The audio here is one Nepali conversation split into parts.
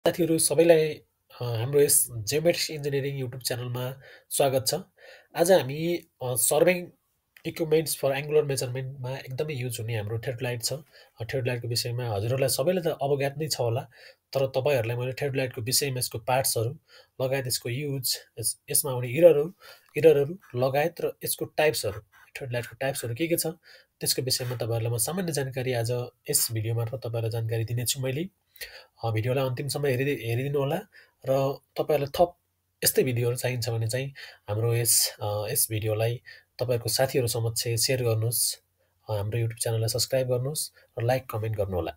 साथीहरू सबैलाई हाम्रो यस जेमेट्स इन्जिनियरिङ युट्युब च्यानलमा स्वागत छ। आज हामी सर्भेइङ इक्विपमेन्ट्स फर एङ्गुलर मेजरमेन्टमा एकदमै युज हुने हाम्रो थ्रेडलाइट छ। थ्रेडलाइटको विषयमा हजुरहरूलाई सबैलाई त अवगत नै छ होला, तर तपाईँहरूलाई मैले थ्रेडलाइटको विषयमा यसको पार्ट्सहरू लगायत यसको युज, यसमा आउने इररहरू लगायत र यसको टाइप्सहरू, थ्रेडलाइटको टाइप्सहरू के छ त्यसको विषयमा तपाईँहरूलाई म सामान्य जानकारी आज यस भिडियो मार्फत तपाईँहरूलाई जानकारी दिनेछु मैले। भिडियोलाई अन्तिमसम्म हेरिदिनु होला र तपाईँहरूलाई थप यस्तै भिडियोहरू चाहिन्छ भने चाहिँ हाम्रो यस भिडियोलाई तपाईँहरूको साथीहरू समक्ष सेयर गर्नुहोस्, हाम्रो युट्युब च्यानललाई सब्सक्राइब गर्नुहोस् र लाइक कमेन्ट गर्नुहोला।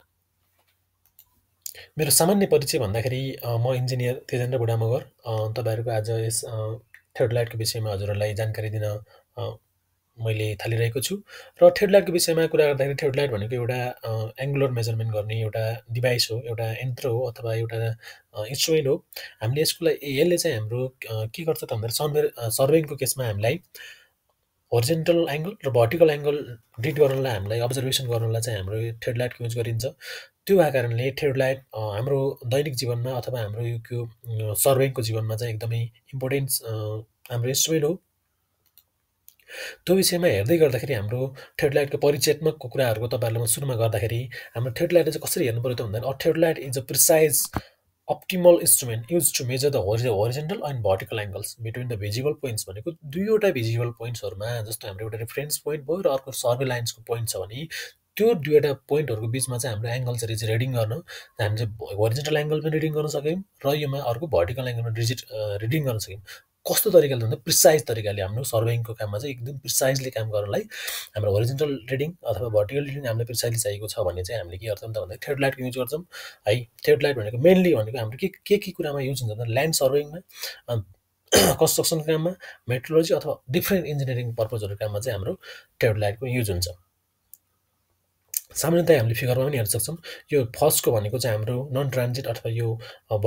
मेरो सामान्य परिचय भन्दाखेरि म इन्जिनियर तेजेन्द्र बुढा मगर तपाईँहरूको आज यस थ्रेडलाइटको विषयमा हजुरहरूलाई जानकारी दिन मैले थालिरहेको छु। र थ्रेडलाइटको विषयमा कुरा गर्दाखेरि थ्रेडलाइट भनेको एउटा एङ्गुलर मेजरमेन्ट गर्ने एउटा डिभाइस हो, एउटा यन्त्र हो अथवा एउटा इन्स्ट्रुमेन्ट हो। हामीले यसले चाहिँ हाम्रो के गर्छ त भन्दाखेरि सर्वेइङको केसमा हामीलाई होरिजेन्टल एङ्गल र भर्टिकल एङ्गल रिड गर्नलाई, हामीलाई अब्जर्भेसन गर्नलाई चाहिँ हाम्रो थ्रेडलाइटको युज गरिन्छ। त्यो भएको कारणले थ्रेडलाइट हाम्रो दैनिक जीवनमा अथवा हाम्रो यो सर्वेइङको जीवनमा चाहिँ एकदमै इम्पोर्टेन्ट हाम्रो इन्स्ट्रुमेन्ट हो। त्यो विषयमा हेर्दै गर्दाखेरि हाम्रो थ्रेडलाइटको परिचयात्मक कुराहरूको तपाईँहरूलाई म सुरुमा गर्दाखेरि हाम्रो थ्रेडलाइट चाहिँ कसरी हेर्नु पऱ्यो त भन्दाखेरि theodolite is a precise optical instrument use to measure the horizontal and vertical angles between the visible points. भनेको दुईवटा भिजिबल पोइन्ट्सहरूमा, जस्तो हाम्रो एउटा रेफरेन्स पोइन्ट भयो र अर्को सर्वे लाइन्सको पोइन्ट छ भने त्यो दुईवटा पोइन्टहरूको बिचमा चाहिँ हाम्रो एङ्गल्सहरू चाहिँ रिडिङ गर्न, हामी चाहिँ होरिजेन्टल एङ्गल पनि रिडिङ गर्न सक्यौँ र योमा अर्को भर्टिकल एङ्गल पनि रिडिङ गर्न सक्यौँ। कस्तो तरिकाले भन्दा प्रिसाइज तरिकाले हाम्रो सर्वेइङको काममा चाहिँ एकदम प्रिसाइजली काम गर्नलाई हाम्रो होरिजेन्टल रिडिङ अथवा भर्टिकल रिडिङ हामीले प्रिसाइजली चाहिएको छ भने चाहिँ हामीले के गर्छौँ त भन्दा थ्रेडलाइटको युज गर्छौँ है। थ्रेडलाइट भनेको मेनली भनेको हाम्रो के कुरामा युज हुन्छ भन्दा ल्यान्ड सर्वेइङमा, कन्स्ट्रक्सन काममा, मेट्रोलोजी अथवा डिफ्रेन्ट इन्जिनियरिङ पर्पजहरू काममा चाहिँ हाम्रो थ्रेडलाइटको युज हुन्छ। सामान्यतया हामीले फिगरमा पनि हेर्न सक्छौँ। यो फर्स्टको भनेको चाहिँ हाम्रो नन ट्रान्जिट अथवा यो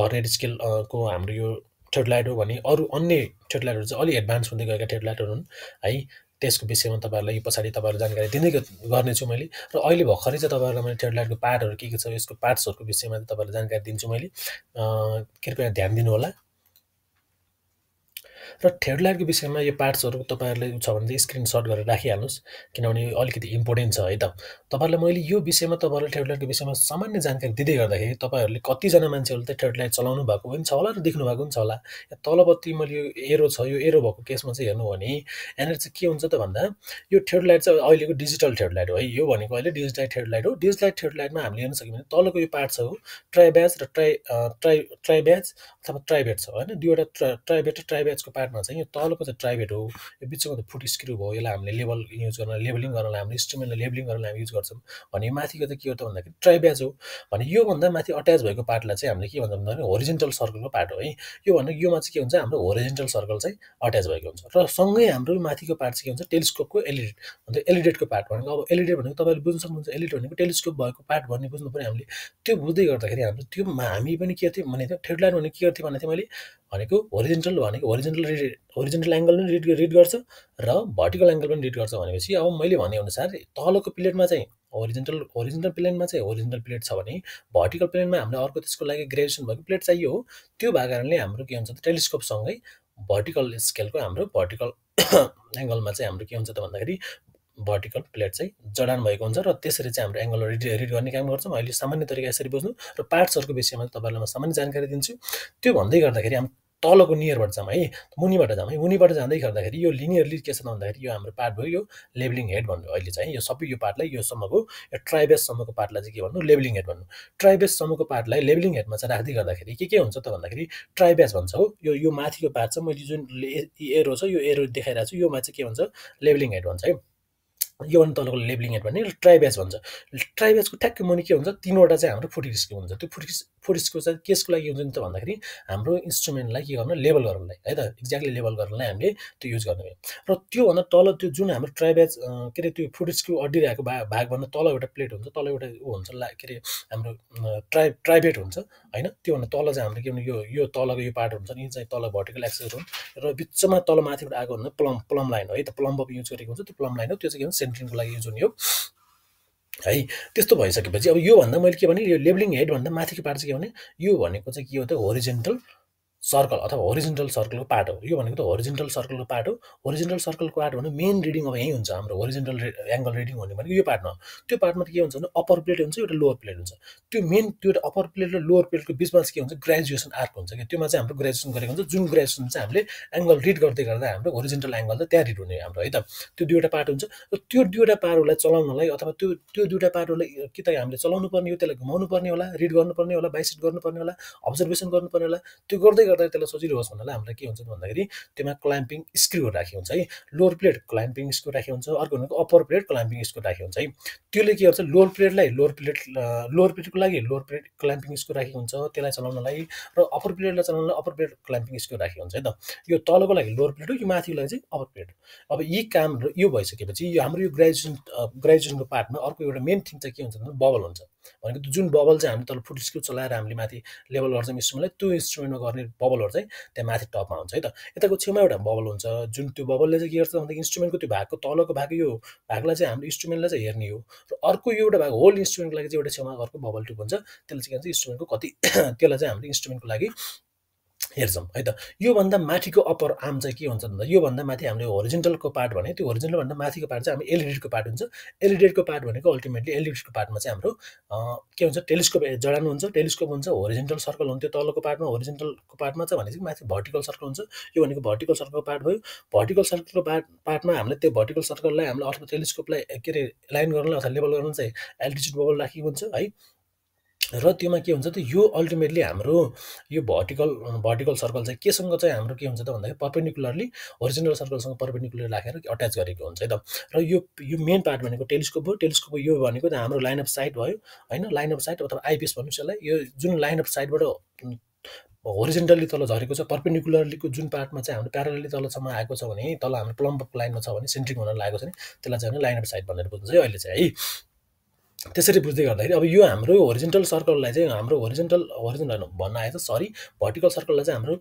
भर्नेट स्केलको हाम्रो यो थ्रेडलाइट हो भने अरू अन्य थ्रेडलाइटहरू चाहिँ अलि एडभान्स हुँदै गएका थ्रेडलाइटहरू हुन् है। त्यसको विषयमा तपाईँहरूलाई पछाडि तपाईँहरूलाई जानकारी दिँदै गर्नेछु मैले। र अहिले भर्खरै चाहिँ तपाईँहरूलाई मैले थ्रेडलाइटको पार्टहरू के छ, यसको पार्ट्सहरूको विषयमा चाहिँ तपाईँहरूलाई जानकारी दिन्छु मैले। कृपया ध्यान दिनु होला। र थ्रेडलाइटको विषयमा यो पार्ट्सहरू तपाईँहरूले छ भने चाहिँ स्क्रिनसट गरेर राखिहाल्नुहोस्, किनभने अलिकति इम्पोर्टेन्ट छ है त। तपाईँहरूलाई मैले यो विषयमा तपाईँहरूलाई थ्रेडलाइटको विषयमा सामान्य जानकारी दिँदै गर्दाखेरि तपाईँहरूले कतिजना मान्छेहरूले चाहिँ थ्रेडलाइट चलाउनु भएको पनि छ होला र देख्नु भएको पनि छ होला। तलपट्टि मैले यो एरो छ, यो एरो भएको केसमा चाहिँ हेर्नु भने यहाँनिर चाहिँ के हुन्छ त भन्दा यो थ्रेडलाइट चाहिँ अहिलेको डिजिटल थ्रेडलाइट हो है। यो भनेको अहिले डिजिटल थ्रेडलाइट हो। डिजिटल थ्रेडलाइटमा हामीले हेर्न सक्यौँ भने तलको यो पार्ट छ हो ट्राइब्याज र ट्राइब्याज अथवा ट्राइबेट छ होइन। दुईवटा ट्राइबेट र ट्राइब्याजको पार्टमा चाहिँ यो तलको चाहिँ ट्राइबेट हो, यो बिचको त फुट स्क्रु भयो। यसलाई हामीले लेबलिङ गर्नलाई हाम्रो इन्स्ट्रुमेन्टलाई लेबलिङ गर्नलाई हामी युज गर्छौँ भने माथिको चाहिँ के हो त भन्दाखेरि ट्राइब्याज हो। भने योभन्दा माथि अट्याच भएको पार्टलाई चाहिँ हामीले के भन्छौँ भन्दाखेरि होरिजेन्टल सर्कलको पार्ट हो है। यो भनेको योमा चाहिँ के हुन्छ, हाम्रो होरिजेन्टल सर्कल चाहिँ अट्याच भएको हुन्छ। र सँगै हाम्रो माथिको पार्ट चाहिँ के हुन्छ, टेलिस्कोपको एलिडेट अन्त एलिडेटको पार्ट भनेको, अब एलिडेट भनेको तपाईँले बुझ्न सक्नुहुन्छ, एलिडेट भनेको टेलिस्कोप भएको पार्ट भन्ने बुझ्नु पऱ्यो हामीले। त्यो बुझ्दै गर्दाखेरि हाम्रो त्यो हामी पनि के गर्थ्यौँ भने थ्रेडलाइट भनेको के गर्थ्यौँ भने मैले भनेको होरिजेन्टल एङ्गल पनि रिड गर्छ र भर्टिकल एङ्गल पनि रिड गर्छ भनेपछि अब मैले भनेअनुसार तलको प्लेटमा चाहिँ होरिजेन्टल प्लेट छ भने भर्टिकल प्लेनमा हामीले अर्को त्यसको लागि ग्रेजुएसन भएको प्लेट चाहियो हो। त्यो भएको कारणले हाम्रो के हुन्छ त टेलिस्कोपसँगै भर्टिकल स्केलको हाम्रो भर्टिकल एङ्गलमा चाहिँ हाम्रो के हुन्छ त भन्दाखेरि भर्टिकल प्लेट चाहिँ जडान भएको हुन्छ र त्यसरी चाहिँ हाम्रो एङ्गल रिड गर्ने काम गर्छौँ। अहिले सामान्य तरिका यसरी बुझ्नु र पार्ट्सहरूको विषयमा तपाईँहरूलाई म सामान्य जानकारी दिन्छु। त्यो भन्दै गर्दाखेरि हामी तलको नियरबाट जाऊँ है, मुनिबाट जाऊँ है। मुनिबाट जाँदै गर्दाखेरि यो लिनियरली के छ त भन्दाखेरि यो हाम्रो पार्ट भयो, यो लेबलिङ हेड भन्नु अहिले चाहिँ यो सबै यो पार्टलाई योसम्मको यो ट्राइबेससम्मको पार्टलाई चाहिँ के भन्नु, लेबलिङ हेड भन्नु। ट्राइबेससम्मको पार्टलाई लेबलिङ हेडमा चाहिँ राख्दै गर्दाखेरि के हुन्छ त भन्दाखेरि ट्राइबेस भन्छ हो। यो माथिको पार्ट छ, मैले जुन एरो छ यो एरो देखाइरहेको छु, योमा चाहिँ के भन्छ, लेबलिङ हेड भन्छ है। यो अनि तलको लेबलिङ हेड भन्ने ट्राइब्याज भन्छ। ट्राइब्याजको ठ्याक्कै मुनि के हुन्छ, तिनवटा चाहिँ हाम्रो फुट स्क्रु हुन्छ। त्यो फुट स्क्रु चाहिँ केसको लागि युज हुन्छ त भन्दाखेरि हाम्रो इन्स्ट्रुमेन्टलाई के गर्नु, लेबल गर्नलाई है त, एक्ज्याक्टली लेबल गर्नलाई हामीले त्यो युज गर्ने भयो। र त्योभन्दा तल त्यो जुन हाम्रो ट्राइब्याज के अरे त्यो फुट स्क्रु अड्डिरहेको भागभन्दा तल एउटा प्लेट हुन्छ, तल एउटा ऊ हुन्छ के अरे हाम्रो ट्राइबेट हुन्छ होइन। त्योभन्दा तल चाहिँ हाम्रो के भने यो तलको यो पार्ट हुन्छ नि, चाहिँ तल भर्टिकल एक्सेस हो र बिचमा तल माथिबाट आएको हुन्छ प्लम लाइन हो है त, प्लम बब युज गरेको हुन्छ। त्यो प्लम लाइन हो, त्यो चाहिँ के भन्छ सेन्ट्रिङको लागि युज हुने हो। है। त्यस्तो भइसकेपछि अब योभन्दा मैले के भने यो लेबलिङ हेडभन्दा माथिको पार्ट चाहिँ के भने यो भनेको चाहिँ के हो त होरिजेन्टल सर्कल अथवा होरिजेन्टल सर्कलको पार्ट हो। यो भनेको त होरिजेन्टल सर्कलको पार्ट हो। होरिजेन्टल सर्कलको पार्ट भने मेन रिडिङ अब यहीँ हुन्छ हाम्रो होरिजेन्टल एङ्गल रिडिङ हुने भनेको यो पार्टमा हो। त्यो पार्टमा के हुन्छ भने अप्पर प्लेट हुन्छ एउटा लोवर प्लेट हुन्छ। त्यो मेन त्यो अप्पर प्लेट र लोवर प्लेटको बिचमा चाहिँ के हुन्छ ग्रेजुएसन आर्क हुन्छ कि त्योमा चाहिँ हाम्रो ग्रेजुएसन गरेको हुन्छ जुन ग्रेजुएसन चाहिँ हामीले एङ्गल रिड गर्दै गर्दा हाम्रो होरिजेन्टल एङ्गल त त्यहाँ रिड हुने हाम्रो है त। त्यो दुईवटा पार्ट हुन्छ र त्यो दुईवटा पार्टहरूलाई चलाउनलाई अथवा त्यो त्यो दुईवटा पार्टहरूलाई कि त हामीले चलाउनु पर्ने हो त्यसलाई घुमाउनु पर्ने होला रिड गर्नुपर्ने होला बाइसेट गर्नुपर्ने होला अब्जर्भेसन गर्नुपर्ने होला। त्यो गर्दै गर्दा त्यसलाई सजिलो होस् भन्नाले हामीलाई के हुन्छ भन्दाखेरि त्यसमा क्ल्याम्पिङ स्क्रुहरू राखेको हुन्छ है। लोवर प्लेट क्ल्याम्पिङ स्क्रु राखेको हुन्छ अर्को भनेको अप्पर प्लेट क्ल्याम्पिङ स्क्रु राखेको हुन्छ है। त्यसले के गर्छ लोवर प्लेटको लागि लोवर प्लेट क्ल्याम्पिङ स्क्रु राखेको हुन्छ त्यसलाई चलाउनलाई र अप्पर प्लेटलाई चलाउनलाई अप्पर प्लेट क्ल्याम्पिङ स्क्रु राखेको हुन्छ है त। यो तलको लागि लोवर प्लेट हो यो माथिको लागि चाहिँ अप्पर प्लेट। अब यी कामहरू यो भइसकेपछि यो हाम्रो यो ग्रेजुएसनको पार्टमा अर्को एउटा मेन थिङ चाहिँ के हुन्छ भने बबल हुन्छ। भनेको जुन बबल चाहिँ हामी तल फुट स्क्रू चलाएर हामीले माथि लेभल गर्छौँ इन्स्ट्रुमेन्टलाई त्यो इन्स्ट्रुमेन्टमा गर्ने बबलहरू चाहिँ त्यहाँ माथि टपमा हुन्छ है त। यताको छेउमा एउटा बबल हुन्छ जुन त्यो बबलले चाहिँ के गर्छ भन्दा इन्स्ट्रुमेन्टको त्यो भागको तलको भाग यो भागलाई चाहिँ हाम्रो इन्स्ट्रुमेन्टलाई चाहिँ हेर्ने हो र अर्को यो एउटा भाग होल इन्स्ट्रुमेन्टको लागि चाहिँ एउटा छेउमा अर्को बबल ट्युब हुन्छ त्यसले चाहिँ के भन्छ इन्स्ट्रुमेन्टको कति त्यसलाई चाहिँ हाम्रो इन्स्ट्रुमेन्टको लागि हेर्छौँ है त। योभन्दा माथिको अप्पर आर्म चाहिँ के हुन्छ भन्दा योभन्दा माथि हामीले होरिजेन्टलको पार्ट भने त्यो होरिजेन्टलभन्दा माथिको पार्ट चाहिँ हाम्रो एलइडीको पार्ट हुन्छ। एलइडीको पार्ट भनेको अल्टिमेटली एलइडीको पार्टमा चाहिँ हाम्रो के हुन्छ टेलिस्कोप जडान हुन्छ टेलिस्कोप हुन्छ होरिजेन्टल सर्कल हुन्छ। त्यो तलको पार्टमा होरिजेन्टलको पार्टमा चाहिँ भनेपछि माथि भर्टिकल सर्कल हुन्छ। यो भनेको भर्टिकल सर्कलको पार्ट भयो। भर्टिकल सर्कलको पार्टमा हामीले त्यो भर्टिकल सर्कललाई हामीले अथवा टेलिस्कोपलाई के अरे लाइन गर्नलाई अथवा लेभल गर्न चाहिँ एल्टिच्युड बबल राखेको हुन्छ है। र त्योमा के हुन्छ त यो अल्टिमेटली हाम्रो यो भर्टिकल सर्कल चाहिँ केसँग चाहिँ हाम्रो के हुन्छ त भन्दाखेरि पर्पेन्डिकुलरली होरिजेन्टल सर्कलसँग पर्पेन्डिकुलर राखेर अट्याच गरेको हुन्छ है त। र यो मेन पार्ट भनेको टेलिस्कोप हो। टेलिस्कोप यो भनेको त हाम्रो लाइन अफ साइट भयो होइन लाइन अफ साइट अथवा आइपिएस भन्नुहोस् यसलाई। यो जुन लाइन अफ साइटबाट होरिजेन्टली तल झरेको छ पर्पेन्डिकुलरलीको जुन पार्टमा चाहिँ हाम्रो प्यारलली तलसम्म आएको छ भने तल हाम्रो प्लम्ब लाइनमा छ भने सेन्ट्रिङ हुन लागेको छ भने त्यसलाई चाहिँ लाइन अफ साइट भनेर बुझ्छ है अहिले चाहिँ है। त्यसरी बुझ्दै गर्दाखेरि अब यो हाम्रो होरिजेन्टल सर्कललाई चाहिँ हाम्रो होरिजेन्टल भन्न आएछ सरी भर्टिकल सर्कललाई चाहिँ हाम्रो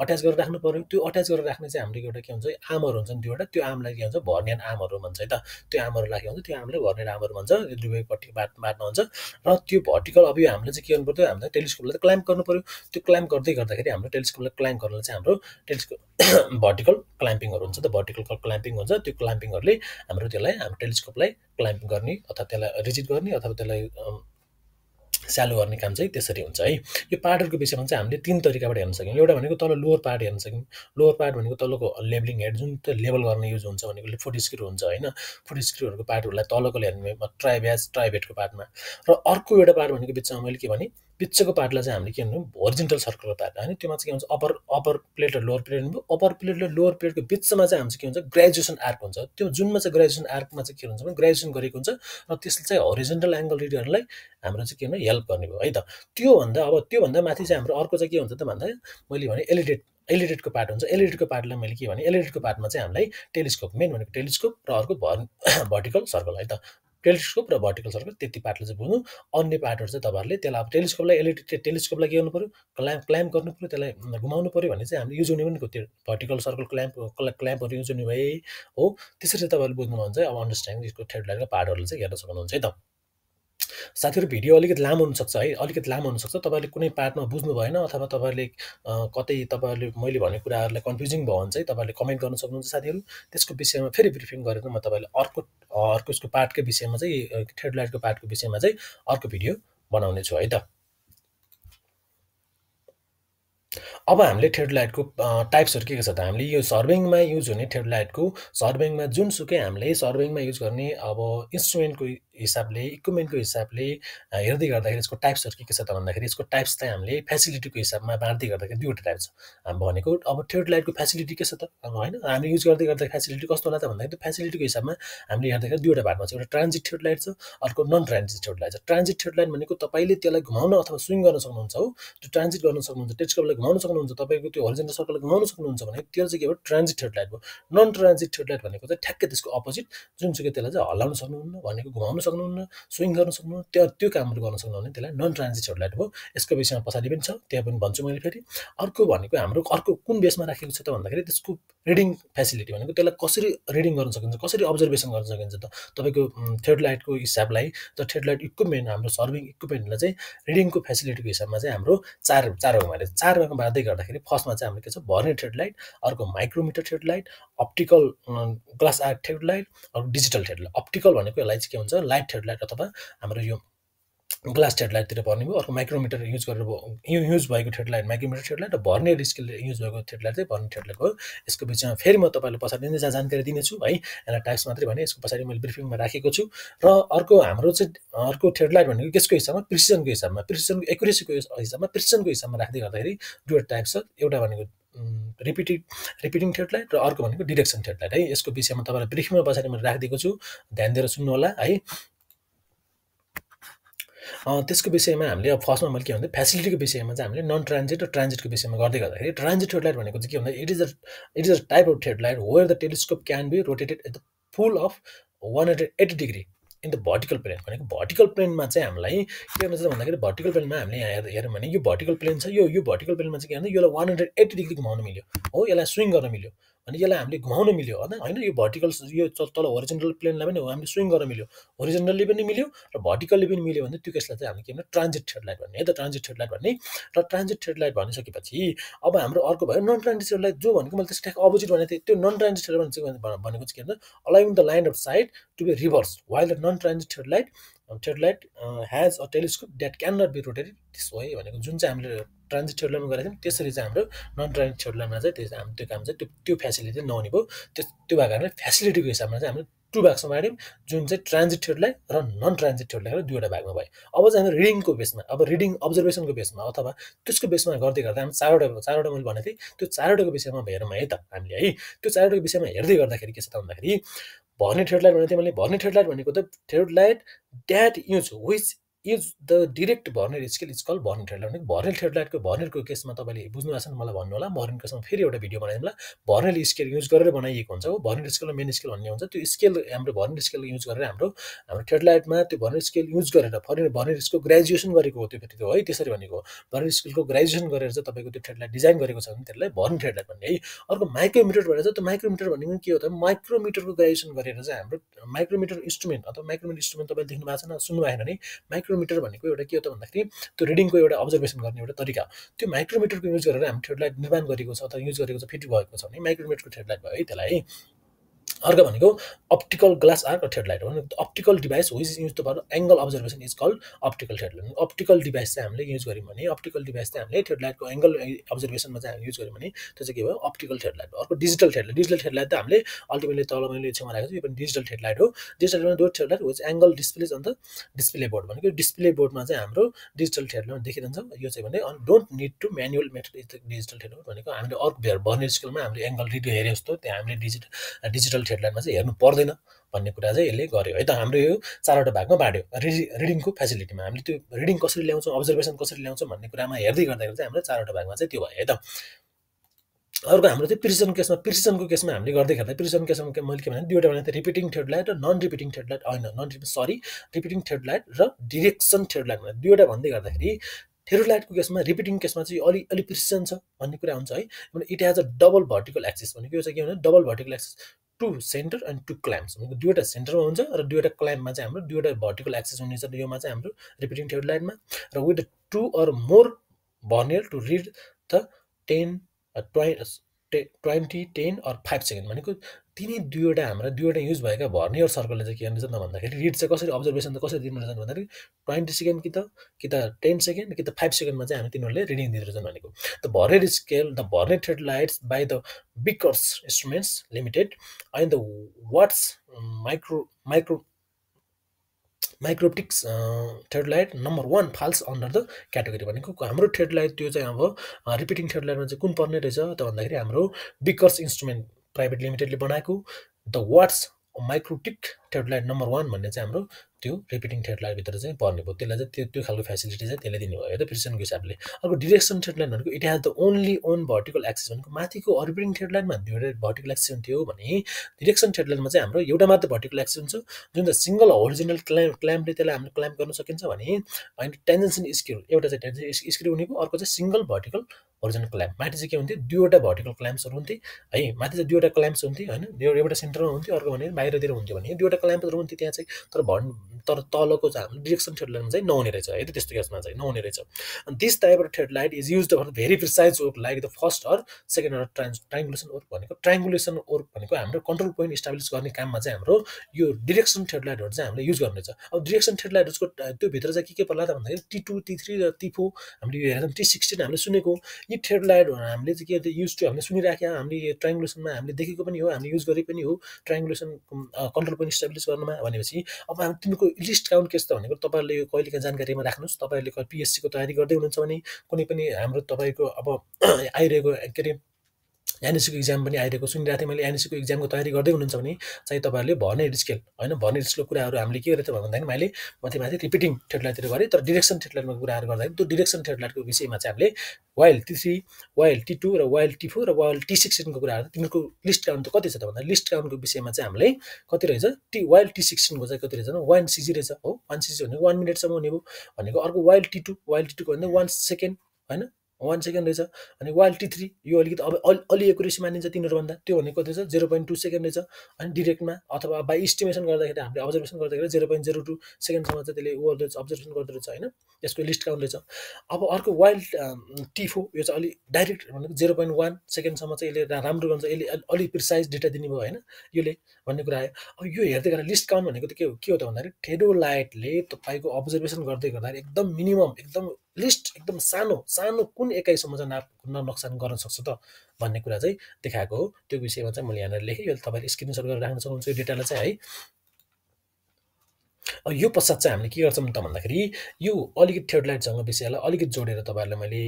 अट्याच गरेर राख्नु पर्यो। त्यो अट्याच गरेर राख्ने चाहिँ हाम्रो एउटा के हुन्छ आर्महरू हुन्छ नि दुईवटा त्यो आर्मलाई के भन्छ भर्नियन आर्महरू भन्छ है त। त्यो आर्महरू राखेको हुन्छ त्यो आर्मलाई भर्नियन आर्महरू भन्छ। यो दुवैपट्टि बाटमा हुन्छ र त्यो भर्टिकल अब यो हामीले चाहिँ के गर्नु पर्यो हामीले टेलिस्कोपलाई त क्ल्याम्प गर्नु पर्यो। त्यो क्ल्याम्प गर्दै गर्दाखेरि हाम्रो टेलिस्कोपलाई क्ल्याम्प गर्नलाई चाहिँ हाम्रो टेलिस्कोप भर्टिकल क्ल्याम्पिङहरू हुन्छ त भर्टिकल क्ल्याम्पिङ हुन्छ। त्यो क्ल्याम्पिङहरूले हाम्रो त्यसलाई हाम्रो टेलिस्कोपलाई क्ल्याम्प गर्ने अथवा त्यसलाई रिजिड गर्ने अथवा त्यसलाई स्यालो गर्ने काम चाहिँ त्यसरी हुन्छ है। यो पार्टहरूको विषयमा चाहिँ हामीले तीन तरिकाबाट हेर्न सक्यौँ। एउटा भनेको तल लोवर पार्ट हेर्न सक्यौँ। लोवर पार्ट भनेको तलको लेबलिङ हेड जुन त्यो लेबल गर्न युज हुन्छ भनेको फुट स्क्रू हुन्छ होइन। फुट स्क्रूहरूको पार्टहरूलाई तलको हेर्ने ट्राइभेटको पार्टमा र अर्को एउटा पार्ट भनेको बिचमा मैले के भने बिचको पार्टलाई चाहिँ हामीले के भन्नु होरिजेन्टल सर्कलको पार्ट होइन। त्योमा चाहिँ के हुन्छ अप्पर प्लेट र लोवर प्लेट भयो। अप्पर प्लेट र लोवर प्लेटको बिचमा चाहिँ हाम्रो के हुन्छ ग्रेजुएसन आर्क हुन्छ। त्यो जुनमा चाहिँ ग्रेजुएसन आर्कमा चाहिँ के हुन्छ भने ग्रेजुएसन गरेको हुन्छ र त्यसले चाहिँ होरिजेन्टल एङ्गल रिड गर्नलाई हाम्रो चाहिँ के भन्नु हेल्प गर्ने भयो है त। त्योभन्दा माथि चाहिँ हाम्रो अर्को चाहिँ के हुन्छ त भन्दा मैले भने एलिडेटको पार्ट हुन्छ। एलिडेटको पार्टलाई मैले के भने एलिडेटको पार्टमा चाहिँ हामीलाई टेलिस्कोप मेन भनेको टेलिस्कोप र अर्को भर्टिकल सर्कल है त। टेलिस्कोप र भर्टिकल सर्कल त्यति पार्टले चाहिँ बुझ्नु। अन्य पार्टहरू चाहिँ तपाईँहरूले त्यसलाई अब टेलिस्कोपलाई के गर्नु पऱ्यो क्ल्याम्प गर्नु पऱ्यो त्यसलाई घुमाउनु पऱ्यो भने चाहिँ हामीले युज हुने भनेको त्यो भर्टिकल सर्कल क्ल्याम्पहरू युज हुने भए हो। त्यसरी तपाईँहरूले बुझ्नुभयो भने चाहिँ अब अन्डरस्ट्यान्डिङ यसको थ्रेड लाइनको पार्टहरू चाहिँ हेर्न सक्नुहुन्छ है त। साथीहरू भिडियो अलिकति लामो हुनसक्छ है अलिकति लामो हुनसक्छ तपाईँहरूले कुनै पार्टमा बुझ्नु भएन अथवा तपाईँहरूले कतै तपाईँहरूले मैले भनेको कुराहरूलाई कन्फ्युजिङ भयो भने चाहिँ तपाईँहरूले कमेन्ट गर्न सक्नुहुन्छ साथीहरू। त्यसको विषयमा फेरि ब्रिफिङ गरेर म तपाईँलाई अर्को यसको पार्टकै विषयमा चाहिँ थ्रेड लाइटको पार्टको विषयमा चाहिँ अर्को भिडियो बनाउने छु है त। अब हामीले थ्रेड लाइटको टाइप्सहरू के छ त हामीले यो सर्भिङमा युज हुने थ्रेड लाइटको सर्भिङमा जुनसुकै हामीले सर्भिङमा युज गर्ने अब इन्स्ट्रुमेन्टको हिसाबले इक्विपमेन्टको हिसाबले हेर्दै गर्दाखेरि यसको टाइप्सहरू के छ त भन्दाखेरि यसको टाइप्स चाहिँ हामीले फेसिलिटीको हिसाबमा बाँड्दै गर्दाखेरि दुईवटा टाइप छ। हामी भनेको अब थ्रेड लाइटको फेसिलिटी के छ त अब होइन हामी युज गर्दै गर्दा फेसिलिटी कस्तो होला त भन्दाखेरि त्यो फेसिलिटीको हिसाबमा हामीले हेर्दाखेरि दुईवटा भागमा छ। एउटा ट्रान्जिट थ्रेड लाइट छ अर्को नन ट्रान्जिट थ्रेड लाइट छ। ट्रान्जिट थ्रेड लाइट भनेको तपाईँले त्यसलाई घुमाउन अथवा स्विङ गर्न सक्नुहुन्छ हो। त्यो ट्रान्जिट गर्न सक्नुहुन्छ टेलिस्कोपलाई घुमाउन सक्नुहुन्छ तपाईँको त्यो होरिजेन्टल सर्कललाई घुमाउन सक्नुहुन्छ भने त्यो चाहिँ के हो ट्रान्जिट थ्रेड लाइट भयो। नन ट्रान्जिट थ्रेड लाइट भनेको चाहिँ ठ्याक्कै त्यसको अपोजिट जुनसुकै त्यसलाई चाहिँ हल्लाउन सक्नुहुन्न भनेको घुमाउन सक्नुहुन्न, स्विङ गर्न सक्नुहुन्न, त्यो कामहरू गर्न सक्नुहुन्न, त्यसलाई नन ट्रान्जिट हेडलाइट हो। यसको विषयमा पछाडि पनि छ, त्यहाँ पनि भन्छु मैले फेरि। अर्को भनेको हाम्रो अर्को कुन बेसमा राखेको छ त भन्दाखेरि त्यसको रिडिङ फेसिलिटी भनेको त्यसलाई कसरी रिडिङ गर्न सकिन्छ, कसरी अब्जर्भेसन गर्न सकिन्छ त तपाईँको थ्रेडलाइटको हिसाबलाई। त थ्रेडलाइट इक्विपमेन्ट हाम्रो सर्भिङ इक्विपमेन्टलाई चाहिँ रिडिङको फेसिलिटीको हिसाबमा चाहिँ हाम्रो चार भागमा बाँड्दै गर्दाखेरि फर्स्टमा चाहिँ हाम्रो के छ भर्नियर थ्रेडलाइट, अर्को माइक्रोमिटर थ्रेडलाइट, अप्टिकल ग्लास आर्क थ्रेडलाइट, अर्को डिजिटल थ्रेडलाइट। अप्टिकल भनेको यसलाई चाहिँ के हुन्छ लाइट थ्रेडलाइट अथवा हाम्रो यो ग्लास थ्रेडलाइटतिर पर्ने भयो। अर्को माइक्रोमिटर युज भएको थ्रेडलाइट माइक्रोमिटर थ्रेडलाइट र भर्नियर स्केल युज भएको थ्रेडलाइट चाहिँ भर्नियर थ्रेडलाइट हो। यसको विषयमा फेरि म तपाईँलाई पछाडि नै जानकारी दिनेछु है। यसलाई टाइप्स मात्रै भने यसको पछाडि मैले ब्रिफिङमा राखेको छु। र अर्को हाम्रो चाहिँ अर्को थ्रेडलाइट भनेको त्यसको हिसाबमा प्रिसिजनको एकुरेसीको हिसाबमा प्रिसिजनको हिसाबमा राख्दै गर्दाखेरि दुईवटा टाइप छ। एउटा भनेको रिपिटिङ थ्रेडलाइट र अर्को भनेको डिरेक्सन थ्रेडलाइट है। यसको विषयमा तपाईँलाई ब्रिफिङमा पछाडि मैले राखिदिएको छु, ध्यान दिएर सुन्नु होला है। त्यसको विषयमा हामीले अब फर्स्टमा मैले के भन्दा फेसिलिटीको विषयमा चाहिँ हामीले नन ट्रान्जिट र ट्रान्जिटको विषयमा गर्दै गर्दाखेरि ट्रान्जिट थ्रेडलाइट भनेको चाहिँ के भन्दा it is a type of theodolite where the telescope can be rotated at the full of 180 degree in the vertical plane. भनेको भर्टिकल प्लेनमा चाहिँ हामीलाई के गर्नु छ भन्दाखेरि भर्टिकल प्लेनमा हामीले यहाँ हेर्यौँ भने यो भर्टिकल प्लेन छ, यो भर्टिकल प्लेनमा चाहिँ के भन्दा यसलाई 180 डिग्री घुमाउन मिल्यो हो, यसलाई स्विङ गर्न मिल्यो भने यसलाई हामीले घुमाउन मिल्यो होइन। यो भर्टिकल यो तल होरिजेन्टल प्लेनलाई पनि हामीले स्विङ गर्न मिल्यो, होरिजेन्टल्ली पनि मिल्यो र भर्टिकल्ली पनि मिल्यो भने त्यो केसलाई चाहिँ हामीले के भन्दा ट्रान्जिट थ्रेडलाइट भन्ने है त। ट्रान्जिट थ्रेडलाइट भन्ने र ट्रान्जिट थ्रेडलाइट भनिसकेपछि अब हाम्रो अर्को भयो नन ट्रान्जिट थ्रेडलाइट, जो भनेको मैले त्यसको अपोजिट भनेको थिएँ। त्यो नन ट्रान्जिट थ्रेडलाइट भनेको चाहिँ के भन्दा allowing the line of sight to be reverse while the non transit theodolite has a telescope that cannot be rotated this way भनेको जुन चाहिँ हामीले ट्रान्जिट थ्रेडलाइटमा गरेको थियौँ त्यसरी चाहिँ हाम्रो नन ट्रान्जिट थ्रेडलाइटमा चाहिँ त्यो काम चाहिँ त्यो फेसिलिटी चाहिँ नहुने भयो। त्यो भएको कारणले फेसिलिटीको हिसाबमा चाहिँ हामीले टु भागमा बाँड्यौँ, जुन चाहिँ ट्रान्जिट थ्रेडलाइट र नन ट्रान्जिट थ्रेडलाइट दुईवटा भागमा भयो। अब चाहिँ हामी रिडिङको बेसमा, अब रिडिङ अब्जर्भेसनको बेसमा अथवा त्यसको बेसमा गर्दै गर्दा हामी चारवटा मैले भनेको थिएँ, त्यो चारवटाको विषयमा हेरौँ है त हामीले है। त्यो चारवटाको विषयमा हेर्दै गर्दाखेरि के छ त भन्दाखेरि भर्नियर थ्रेडलाइट भनेको थिएँ मैले। भर्नियर थ्रेडलाइट भनेको त theodolite that which is the direct vernier scale is call vernier theodolite. भनेको भर्नियर थ्रेडलाइटको भर्नियरको केसमा तपाईँले बुझ्नु भएको छ मलाई भन्नु होला। भर्नियरको केसमा फेरि एउटा भिडियो बनाइदिउँला। भर्नियर स्केल युज गरेर बनाइएको हुन्छ हो, भर्नियर स्केल र मेन स्केल भन्ने हुन्छ। त्यो स्केल हाम्रो भर्नियर स्केल युज गरेर हाम्रो थ्रेडलाइटमा त्यो भर्नियर स्केल युज गरेर भर्नियर स्केल ग्रेजुएसन गरेको हो त्यो फेरि त्यो है, त्यसरी भनेको भर्नियर स्केलको ग्रेजुएसन गरेर चाहिँ तपाईँको त्यो थ्रेडलाइट डिजाइन गरेको छ भने त्यसलाई भर्नियर थ्रेडलाइट भन्ने है। अर्को माइक्रोमिटर भनेर चाहिँ त्यो माइक्रोमिटर भनेको के हो त माइक्रोमिटरको ग्रेजुएसन गरेर चाहिँ हाम्रो माइक्रोमिटर इन्स्ट्रुमेन्ट अथवा माइक्रोमिटर इन्स्ट्रुमेन्ट तपाईँले देख्नु भएको छैन सुन्नु भएन भने माइक्रोमिटर भनेको एउटा के हो त भन्दाखेरि त्यो रिडिङको एउटा अब्जर्भेसन गर्ने एउटा तरिका हो। त्यो माइक्रोमिटरको युज गरेर हामी थ्रेडलाइट निर्माण गरेको छ अथवा युज गरेको छ फिट भएको छ भने माइक्रोमिटरको थ्रेडलाइट भयो है त्यसलाई। अर्को भनेको अप्टिकल ग्लास आर्क थ्रेडलाइट हो। Optical device which is use for angle observation is called optical theodolite. Optical device चाहिँ हामीले युज गऱ्यौँ भने अप्टिकल डिभाइस चाहिँ हामीले थ्रेडलाइटको एङ्गल अब्जर्भेसनमा चाहिँ हामीले युज गऱ्यौँ भने त्यो चाहिँ के भयो अप्टिकल थ्रेडलाइट भयो। अर्को डिजिटल थ्रेडलाइट त हामीले अल्टिमेटली तल मैले छेउमा राखेको छु, यो पनि डिजिटल थ्रेडलाइट हो। Digital theodolite which angle displays on the display board भनेको डिस्प्ले बोर्डमा चाहिँ हाम्रो डिजिटल थ्रेडलाइट देखिरहन्छ। यो चाहिँ भने don't need to manual method is the digital theodolite भनेको हामीले अर्को भर्नियर स्केलमा हामीले एङ्गल रिडिङ हेरे जस्तो त्यहाँ हामीले डिजिटल थ्रेडलाइटमा चाहिँ हेर्नु पर्दैन भन्ने कुरा चाहिँ यसले गर्यो है त। हाम्रो यो चारवटा भागमा बाँड्यो रिडिङको फेसिलिटीमा। हामीले त्यो रिडिङ कसरी ल्याउँछौँ अब्जर्भेसन कसरी ल्याउँछौँ भन्ने कुरामा हेर्दै गर्दाखेरि चाहिँ हाम्रो चारवटा भागमा चाहिँ त्यो भयो है त। अर्को हाम्रो चाहिँ प्रिसिजनको केसमा हामीले गर्दै गर्दा प्रिसिजन केसमा मैले के भने दुईवटा भनेको थिएँ रिपिटिङ थ्रेडलाइट र नन रिपिटिङ थ्रेडलाइट रिपिटिङ थ्रेडलाइट र डिरेक्सन थ्रेडलाइट भनेर दुईवटा भन्दै गर्दाखेरि थ्रेडलाइटको केसमा रिपिटिङ केसमा चाहिँ अलि प्रिसिजन छ भन्ने कुरा हुन्छ है। It has a double vertical axis भनेको यो चाहिँ के भने double vertical axis two centre and two clamps भनेको दुईवटा सेन्टरमा हुन्छ र दुईवटा क्ल्याम्पमा चाहिँ हाम्रो दुईवटा भर्टिकल एक्सिस हुनेछ योमा चाहिँ हाम्रो रिपिटिङ थ्रेडलाइटमा। र with two or more vernier to read the 20, 10 or 5 second भनेको तिनी दुईवटा युज भएका भर्नियर सर्कलले चाहिँ के गर्नेछ त भन्दाखेरि रिड चाहिँ कसरी अब्जर्भेसन त कसरी दिनु रहेछन् भन्दाखेरि 20 सेकेन्ड कि त 10 सेकेन्ड कि त 5 सेकेन्डमा चाहिँ हामी तिनीहरूले रिडिङ दिँदो रहेछन् भनेको। The vernier scale the vernier theodolites by the Vickers instruments limited and the Watts microptics theodolite number 1 falls under the category भनेको हाम्रो थ्रेडलाइट त्यो चाहिँ अब रिपिटिङ थ्रेडलाइटमा चाहिँ कुन पर्ने रहेछ त भन्दाखेरि हाम्रो बिकर्स इन्स्ट्रुमेन्ट प्राइभेट लिमिटेडले बनाएको द वाट्स माइक्रोटिक थ्रेडलाइट नम्बर 1 भन्ने चाहिँ हाम्रो त्यो रिपिटिङ थ्रेडलाइटभित्र चाहिँ पर्ने भयो। त्यसलाई चाहिँ त्यो खालको फेसिलिटी चाहिँ त्यसले दिने भयो है त प्रिसिजनको हिसाबले। अर्को डिरेक्सन थ्रेडलाइट भनेको it has the only own vertical axis भनेको माथिको रिपिटिङ थ्रेडलाइटमा दुईवटा भर्टिकल एक्सिस हुन्थ्यो भने डिरेक्सन थ्रेडलाइटमा चाहिँ हाम्रो एउटा मात्र भर्टिकल एक्सिस हुन्छ जुन चाहिँ सिङ्गल होरिजोनल क्ल्याम्पले त्यसलाई हामीले क्ल्याम्प गर्न सकिन्छ भने अनि टेन्जेन्सन स्क्रू एउटा चाहिँ टेन्जेन्सन स्क्रू हुनेको अर्को चाहिँ सिङ्गल भर्टिकल होरिजोनल क्ल्याम्प। माथि चाहिँ के हुन्थ्यो दुईवटा भर्टिकल क्ल्याम्प्सहरू हुन्थे है, माथि चाहिँ दुईवटा क्ल्याम्प्स हुन्थे होइन, एउटा सेन्टरमा हुन्थ्यो अर्को भने बाहिरतिर हुन्थ्यो भने दुईवटा क्ल्याम्पहरू हुन्थ्यो त्यहाँ चाहिँ। तर तलको चाहिँ हाम्रो डिरेक्सन थ्रेडलाइटमा चाहिँ नहुने रहेछ है त, त्यस्तो केसमा चाहिँ नहुने रहेछ। अनि this type of theodolite is used for very precise work like the first or second or triangulation work भनेको ट्राइङ्गुलेसन वर्क भनेको हाम्रो कन्ट्रोल पोइन्ट इस्टाब्लिस गर्ने काममा चाहिँ हाम्रो यो डिरेक्सन थ्रेडलाइटहरू चाहिँ हामीले युज गर्नेछ। अब डिरेक्सन थ्रेडलाइटहरूको त्यो भित्र चाहिँ के पर्ला त भन्दाखेरि T2 T3 र T4 हामीले यो हेर्दा T16 हामीले सुनेको यी थ्रेडलाइट हामीले चाहिँ के युज टु हामीले सुनिराख्या हामीले ट्राइङ्गुलेसनमा हामीले देखेको पनि हो, हामीले युज गरे पनि हो ट्राइङ्गुलेसन कन्ट्रोल पोइन्ट इस्टाब्लिस गर्नमा भनेपछि अब तिनीहरूको लिस्ट काउन्ट के छ त भनेको तपाईँहरूले यो कहिलेकाहीँ जानकारीमा राख्नुहोस्। तपाईँहरूले पिएससीको तयारी गर्दै हुनुहुन्छ भने कुनै पनि हाम्रो तपाईँको अब आइरहेको के अरे एनएससीको इक्जाम पनि आइरहेको सुनिरहेको थिएँ मैले, एनएससीको इक्जामको तयारी गर्दै हुनुहुन्छ भने चाहिँ तपाईँहरूले भर्नेट स्केल होइन भर्नेट स्केलको कुराहरू हामीले के गरेको थियो भन्दाखेरि मैले माथि रिपिटिङ थ्रेडलाइटतिर गरेँ। तर डिरेक्सन थ्रेडलाइटको कुराहरू गर्दाखेरि त्यो डिरेक्सन थ्रेडलाइटको विषयमा चाहिँ हामीले वाइल T3 वाइल T2 र वाइल T4 र वाइल T16 को कुराहरू तिनीहरूको लिस्ट काउन्ट त कति छ त भन्दा लिस्ट काउन्टको विषयमा चाहिँ हामीले कति रहेछ वाइल T16 को चाहिँ कति रहेछ 1 cg रहेछ हो। 1 cg भनेको 1 मिनटसम्म हुने भयो भनेको। अर्को वाइल T2 को भन्दा 1 सेकेन्ड होइन 1 सेकेन्ड रहेछ। अनि वाइल T3 यो अलिकति अब अलि एकुरेसी मानिन्छ तिनीहरूभन्दा, त्यो भनेको कति रहेछ 0.2 सेकेन्ड रहेछ। अनि डिरेक्टमा अथवा बाई इस्टिमेसन गर्दाखेरि हामीले अब्जर्भेसन गर्दाखेरि 0.02 सेकेन्डसम्म चाहिँ त्यसले ऊ गर्दैछ अब्जर्भेसन गर्दो रहेछ होइन, यसको लिस्ट काउन्ट रहेछ। अब अर्को वाइल T4 यो चाहिँ अलि डाइरेक्ट भनेको 0.1 सेकेन्डसम्म चाहिँ यसले राम्रो गर्छ, यसले अलि प्रिसाइज डेटा दिने भयो होइन यसले भन्ने कुरा आयो। अब यो हेर्दै गर्दा लिस्ट काउन्ट भनेको त के हो त भन्दाखेरि थ्रेडोलाइटले तपाईँको अब्जर्भेसन गर्दै गर्दाखेरि एकदम मिनिमम एकदम लिस्ट एकदम सानो कुन एकाइसम्म चाहिँ नोक्सान गर्न सक्छ त भन्ने कुरा चाहिँ देखाएको हो। त्यो विषयमा चाहिँ मैले यहाँनिर लेखेँ, यो तपाईँले स्क्रिनसट गरेर राख्न सक्नुहुन्छ यो डेटालाई चाहिँ है। अब यो पश्चात चाहिँ हामीले के गर्छौँ त भन्दाखेरि यो अलिकति थ्रेडलाइटसँग विषयलाई अलिकति जोडेर तपाईँहरूलाई मैले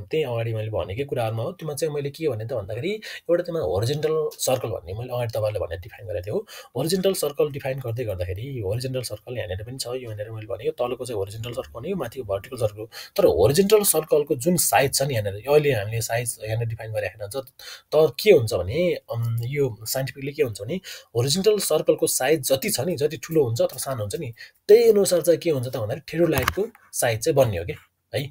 त्यही अगाडि मैले भनेकै कुराहरूमा हो। त्योमा चाहिँ मैले के भने त भन्दाखेरि एउटा त्यसमा होरिजेन्टल सर्कल भन्ने मैले अगाडि तपाईँलाई भनेर डिफाइन गरेको थिएँ हो। होरिजेन्टल सर्कल डिफाइन गर्दै गर्दाखेरि होरिजेन्टल सर्कल यहाँनिर पनि छ, यो यहाँनिर मैले भने यो तलको चाहिँ होरिजेन्टल सर्कल भने यो माथिको भर्टिकल सर्कल। तर होरिजेन्टल सर्कलको जुन साइज छ नि यहाँनिर अहिले हामीले साइज यहाँनिर डिफाइन गरिराखेको हुन्छ। तर के हुन्छ भने यो साइन्टिफिकली के हुन्छ भने होरिजेन्टल सर्कलको साइज जति छ नि जति ठुलो हुन्छ अथवा सानो हुन्छ नि त्यही अनुसार चाहिँ के हुन्छ त भन्दाखेरि थ्रेडोलाइटको साइज चाहिँ बन्ने हो कि है।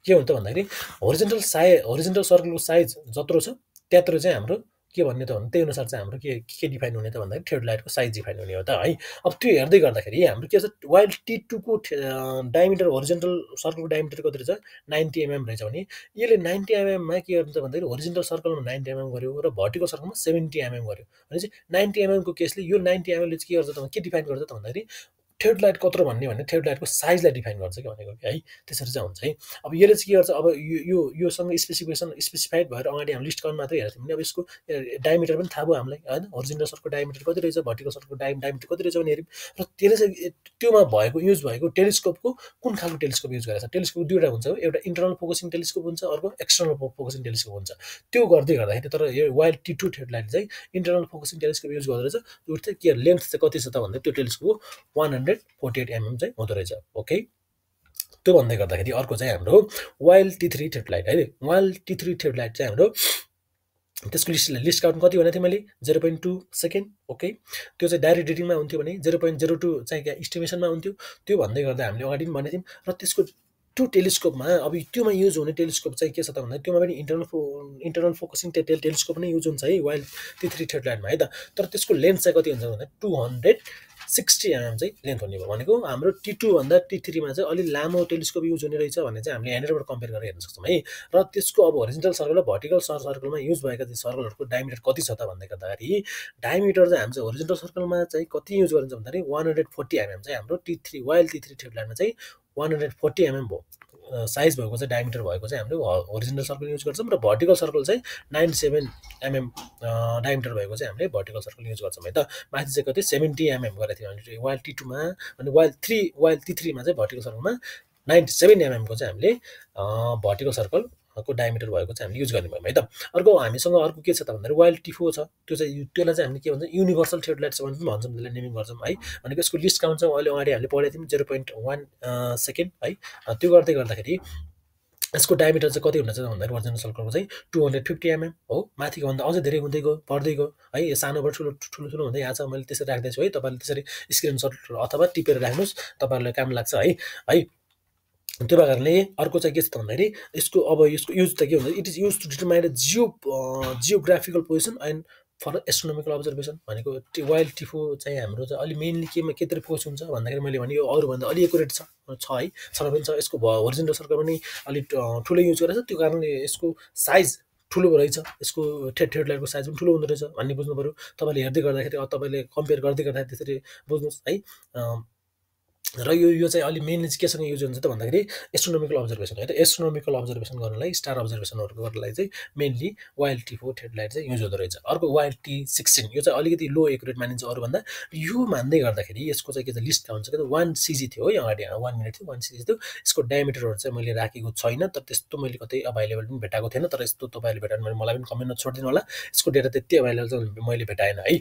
के हुन्छ त भन्दाखेरि होरिजेन्टल सर्कलको साइज जत्रो छ त्यत्रो चाहिँ हाम्रो के भन्ने त भन्दा त्यही अनुसार चाहिँ हाम्रो के डिफाइन हुने त भन्दाखेरि थ्रेडोलाइटको साइज डिफाइन हुने हो त है। अब त्यो हेर्दै गर्दाखेरि हाम्रो के छ वाइल T2 को डायमिटर होरिजेन्टल सर्कलको डायमिटर कति रहेछ 90 mm रहेछ भने यसले 90 mm मा के गर्छ भन्दाखेरि होरिजेन्टल सर्कलमा 90 mm गर्यो र भर्टिकल सर्कलमा 70 mm गर्यो भने चाहिँ 90 mm को केसले यो 90 mm ले चाहिँ के गर्छ त के डिफाइन गर्छ त भन्दाखेरि थ्रेडलाइट कत्रो भन्ने थ्रेडलाइटको साइजलाई डिफाइन गर्छ कि भनेको है। त्यसरी चाहिँ हुन्छ है। अब यसले चाहिँ के गर्छ अब योसँग स्पेसिफाइड भएर अगाडि हामी लिस्ट काउन्ट मात्रै हेर्थ्यौँ भने अब यसको डायमिटर पनि थाहा भयो हामीलाई होइन। होरिजेन्टल सर्कलको डायमिटर कति रहेछ भर्टिकल सर्कलको डायमिटर कति रहेछ भने हेऱ्यौँ र त्यसले चाहिँ त्योमा युज भएको टेलिस्कोपको कुन खालको टेलिस्कोप युज गरेछ। टेलिस्कोप दुईवटा हुन्छ, एउटा इन्टरनल फोकसिङ टेलिस्कोप हुन्छ अर्को एक्सटर्नल फोकसिङ टेलिस्कोप हुन्छ। त्यो गर्दै गर्दाखेरि तर यो वाइल T2 थ्रेडलाइट चाहिँ इन्टरनल फोकसिङ टेलिस्कोप युज गर्दो रहेछ। त्यो चाहिँ के लेन्थ चाहिँ कति छ त भन्दा त्यो टेलिस्कोपको 148 mm चाहिँ हुँदो रहेछ ओके। त्यो भन्दै गर्दाखेरि अर्को चाहिँ हाम्रो वाइल T3 थ्रेडलाइट है। वाइल T3 थ्रेडलाइट चाहिँ हाम्रो त्यसको लिस्ट काउन्ट कति भनेको थिएँ मैले 0.2 सेकेन्ड ओके। त्यो चाहिँ डाइरेक्ट रिडिङमा हुन्थ्यो भने 0.02 चाहिँ क्या इस्टिमेसनमा हुन्थ्यो। त्यो भन्दै गर्दा हामीले अगाडि पनि भनेको थियौँ। र त्यसको त्यो टेलिस्कोपमा अब त्योमा युज हुने टेलिस्कोप चाहिँ के छ त भन्दा त्योमा पनि इन्टरनल फोकसिङ टेलिस्कोप नै युज हुन्छ है वाइल T3 थ्रेडलाइटमा है त। तर त्यसको लेन्थ चाहिँ कति हुन्छ भन्दा 260 mm चाहिँ लेन्थ हुने भयो भनेको हाम्रो T2 भन्दा T3 मा चाहिँ अलि लामो टेलिस्कोप युज हुने रहेछ भन्ने चाहिँ हामीले यहाँनिरबाट कम्पेयर गरेर हेर्न सक्छौँ है। र त्यसको अब होरिजेन्टल सर्कल र भर्टिकल सर्कलमा युज भएका सर्कलहरूको डायमिटर कति छ त भन्दै गर्दाखेरि डायमिटर चाहिँ हाम्रो चाहिँ होरिजेन्टल सर्कलमा चाहिँ कति युज गरिन्छ भन्दाखेरि 140 mm चाहिँ हाम्रो वाइल T3 थ्रेडलाइटमा चाहिँ 140 mm भयो साइज भएको चाहिँ डायमिटर भएको चाहिँ हामीले होरिजेन्टल सर्कल युज गर्छौँ र भर्टिकल सर्कल चाहिँ 97 mm डायमिटर भएको चाहिँ हामीले भर्टिकल सर्कल युज गर्छौँ है त। माथि चाहिँ कति 70 mm गरेको थियो भने वाइल T2 मा अनि वाइल T3 मा चाहिँ भर्टिकल सर्कलमा 97 mm को चाहिँ हामीले भर्टिकल सर्कल को डायमिटर भएको चाहिँ हामीले युज गर्ने भयौँ है त। अर्को हामीसँग अर्को के छ त भन्दाखेरि वाइल्ड टिफो छ, त्यसलाई चाहिँ हामीले के भन्छ युनिभर्सल थ्रेडलाइट भनेर पनि भन्छौँ, त्यसलाई नेमिङ गर्छौँ है। भनेको यसको लिस्ट काउन्ट चाहिँ अहिले अगाडि हामीले पढेको थियौँ 0.1 सेकेन्ड है। त्यो गर्दै गर्दाखेरि यसको डायमिटर चाहिँ कति हुन्छ भन्दाखेरि ओरिजिनल सर्कलको चाहिँ 250 mm हो। माथिको भन्दा अझै धेरै हुँदै गयो बढ्दै गयो है, सानोबाट ठुलो ठुलो ठुलो हुँदै आएको छ। मैले त्यसरी राख्दैछु है, तपाईँले त्यसरी स्क्रिनसट अथवा टिपेर राख्नुहोस्, तपाईँहरूलाई काम लाग्छ है। त्यो कारणले अर्को चाहिँ के छ त भन्दाखेरि यसको युज त के हुन्छ, it is use to determine geographical position and for astronomical observation. भनेको वाइल्ड टिफो चाहिँ हाम्रो चाहिँ अलि मेनली केतिर फोकस हुन्छ भन्दाखेरि मैले भने यो अरूभन्दा अलि एकुरेट छ है, छन पनि छ। यसको होरिजोन्टल सर्कल पनि अलिक ठुलो युज गरेको छ, त्यो कारणले यसको साइज ठुलो रहेछ, यसको थ्रेडलाइटको साइज पनि ठुलो हुँदो रहेछ भन्ने बुझ्नु पऱ्यो। तपाईँले हेर्दै गर्दाखेरि तपाईँले कम्पेयर गर्दै गर्दाखेरि त्यसरी बुझ्नुहोस् है। र यो चाहिँ अलि मेनली चाहिँ केसँग युज हुन्छ त भन्दाखेरि एस्ट्रोनोमिकल अब्जर्भेसन है त। एस्ट्रोनोमिकल अब्जर्भेसन गर्नलाई, स्टार अब्जर्भेसनहरू गर्नलाई चाहिँ मेनली वाइल्ड टिफो थ्रेडलाइट चाहिँ युज हुँदो रहेछ। अर्को वाइल्ड T16, यो चाहिँ अलिकति लो एकुरेट मानिन्छ अरूभन्दा। यो मान्दै गर्दाखेरि यसको चाहिँ के छ लिस्ट काउन्ट चाहिँ 1 cg थियो है, अगाडि 1 मिनट थियो 1 cg थियो। यसको डायमिटरहरू चाहिँ मैले राखेको छैन, तर त्यस्तो मैले कतै अभाइलेबल पनि भेटाएको थिएन। तर यस्तो तपाईँले भेटाउनु भने मलाई पनि कमेन्टमा छोडिदिनु होला। यसको डेटा त्यति अभाइलेबल चाहिँ मैले भेटाएन है।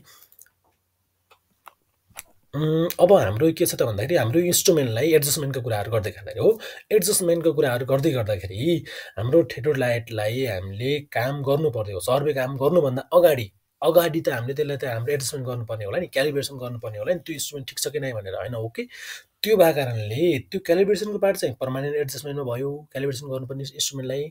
अब हाम्रो के छ त भन्दाखेरि हाम्रो इन्स्ट्रुमेन्टलाई एडजस्टमेन्टको कुराहरू गर्दै गर्दाखेरि हो, एडजस्टमेन्टको कुराहरू गर्दै गर्दाखेरि हाम्रो थ्रेडलाइटलाई हामीले काम गर्नु पर्यो। सर्वे काम गर्नुभन्दा अगाडि त हामीले त्यसलाई त हाम्रो एडजस्टमेन्ट गर्नुपर्ने होला नि, क्यालिब्रेसन गर्नुपर्ने होला नि, त्यो इन्स्ट्रुमेन्ट ठिक छ कि नै भनेर होइन। ओके, त्यो भएको कारणले त्यो क्यालिब्रेसनको पार्ट चाहिँ पर्मानेन्ट एडजस्टमेन्टमा भयो, क्यालिब्रेसन गर्नुपर्ने इन्स्ट्रुमेन्टलाई।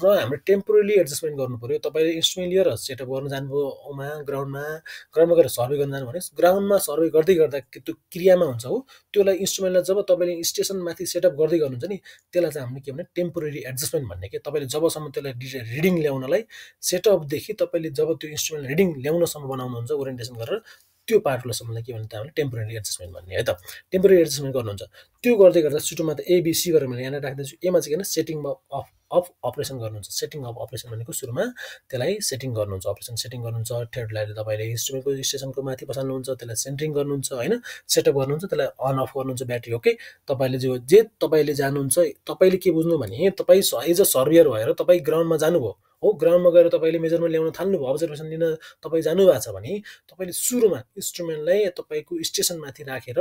र हाम्रो टेम्पोररी एडजस्टमेन्ट गर्नु पऱ्यो। तपाईँले इन्स्ट्रुमेन्ट लिएर सेटअप गर्न जानुभयो ग्राउन्डमा गएर सर्वे गर्न जानु भने ग्राउन्डमा सर्वे गर्दै गर्दा त्यो क्रियामा हुन्छ हो। त्यसलाई इन्स्ट्रुमेन्टलाई जब तपाईँले स्टेसनमाथि सेटअप गर्दै गर्नुहुन्छ नि, त्यसलाई चाहिँ हामीले के भने टेम्पोररी एडजस्टमेन्ट भन्ने के, तपाईँले जबसम्म त्यसलाई रिडिङ ल्याउनलाई सेटअपदेखि तपाईँले जब त्यो इन्स्ट्रुमेन्ट रिडिङ ल्याउनसम्म बनाउनुहुन्छ ओरिएन्टेसन गरेर, त्यो पार्टलाई सम्मलाई के भन्छ त हामीले टेम्पोररी एडजस्टमेन्ट भन्ने है त। टेम्पोररी एडजस्टमेन्ट गर्नुहुन्छ, त्यो गर्दै गर्दा सुरुमा त ABC गरेर मैले यहाँ राख्दैछु। एमा चाहिँ किन सेटिङ अफ अपरेसन गर्नुहुन्छ। सेटिङ अफ अपरेसन भनेको सुरुमा त्यसलाई सेटिङ गर्नुहुन्छ, अपरेसन सेटिङ गर्नुहुन्छ। थ्रेडलाइट तपाईँले इन्स्ट्रुमेन्टको स्टेसनको माथि बसाल्नुहुन्छ, त्यसलाई सेन्टरिङ गर्नुहुन्छ होइन, सेटअप गर्नुहुन्छ, त्यसलाई अन अफ गर्नुहुन्छ ब्याट्री। ओके, तपाईँले जे तपाईँले जानुहुन्छ, तपाईँले के बुझ्नु भने तपाईँ एज अ सर्भियर भएर तपाईँ ग्राउन्डमा जानुभयो हो, ग्राउन्डमा गएर तपाईँले मेजरमेन्ट ल्याउन थाल्नुभयो, अब्जर्भेसन लिन तपाईँ जानुभएको छ भने तपाईँले सुरुमा इन्स्ट्रुमेन्टलाई तपाईँको स्टेसनमाथि राखेर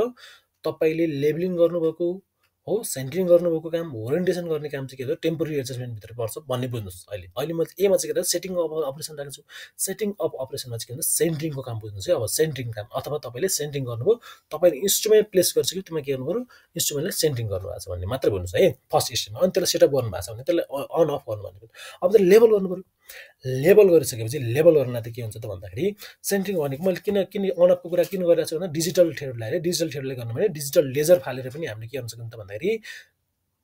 तपाईँले लेबलिङ गर्नुभएको हो, सेन्टरिङ गर्नुभएको काम, ओरिएन्टेसन गर्ने काम चाहिँ के हो टेम्पोररी एडजस्टमेन्टभित्र पर्छ भन्ने बुझ्नुहोस्। अहिले म एमा चाहिँ के सेटिङ अफ अपरेसन राखेको छु। सेटिङ अफ अपरेसनमा चाहिँ के भन्छ सेन्टरिङको काम बुझ्नुहोस् है। अब सेन्टरिङ काम अथवा तपाईँले सेन्टरिङ गर्नुभयो, तपाईँले इन्स्ट्रुमेन्ट प्लेस गरिसक्यो, त्यसमा के गर्नु पऱ्यो इन्स्ट्रुमेन्टलाई सेन्टरिङ गर्नुभएको छ भन्ने मात्र बुझ्नुहोस् है फर्स्ट स्टेपमा। अनि त्यसलाई सेटअप गर्नुभएको छ भने त्यसलाई अन अफ गर्नु भन्ने। अब त लेबल गर्नु पऱ्यो। लेबल गरिसकेपछि लेबल गर्नलाई त के हुन्छ त भन्दाखेरि सेन्टरिङ भनेको मैले किन अन अफको कुरा किन गरिरहेको छु भन्दा डिजिटल थ्रेडलाई गर्नु भने डिजिटल लेजर फालेर पनि हामीले के गर्न सकिन्छ त भन्दाखेरि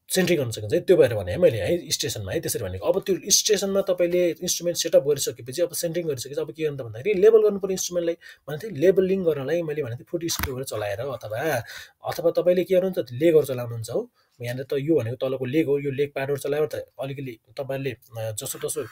सेन्टरिङ गर्न सकिन्छ है। त्यो भएर भने है मैले है स्टेसनमा है त्यसरी भनेको। अब त्यो स्टेसनमा तपाईँले इन्स्ट्रुमेन्ट सेटअप गरिसकेपछि अब सेन्टरिङ गरिसकेपछि अब के गर्नु त भन्दाखेरि लेबल गर्नु पर्यो इन्स्ट्रुमेन्टलाई। भने चाहिँ लेबलिङ गर्नलाई मैले भनेको थिएँ 40 स्क्रुहरू चलाएर अथवा तपाईँले के गर्नुहुन्छ लेगहरू चलाउनुहुन्छ हो। यहाँनिर त यो भनेको तलको लेग हो, यो लेग पार्टहरू चलाएर त अलिकति तपाईँले जसो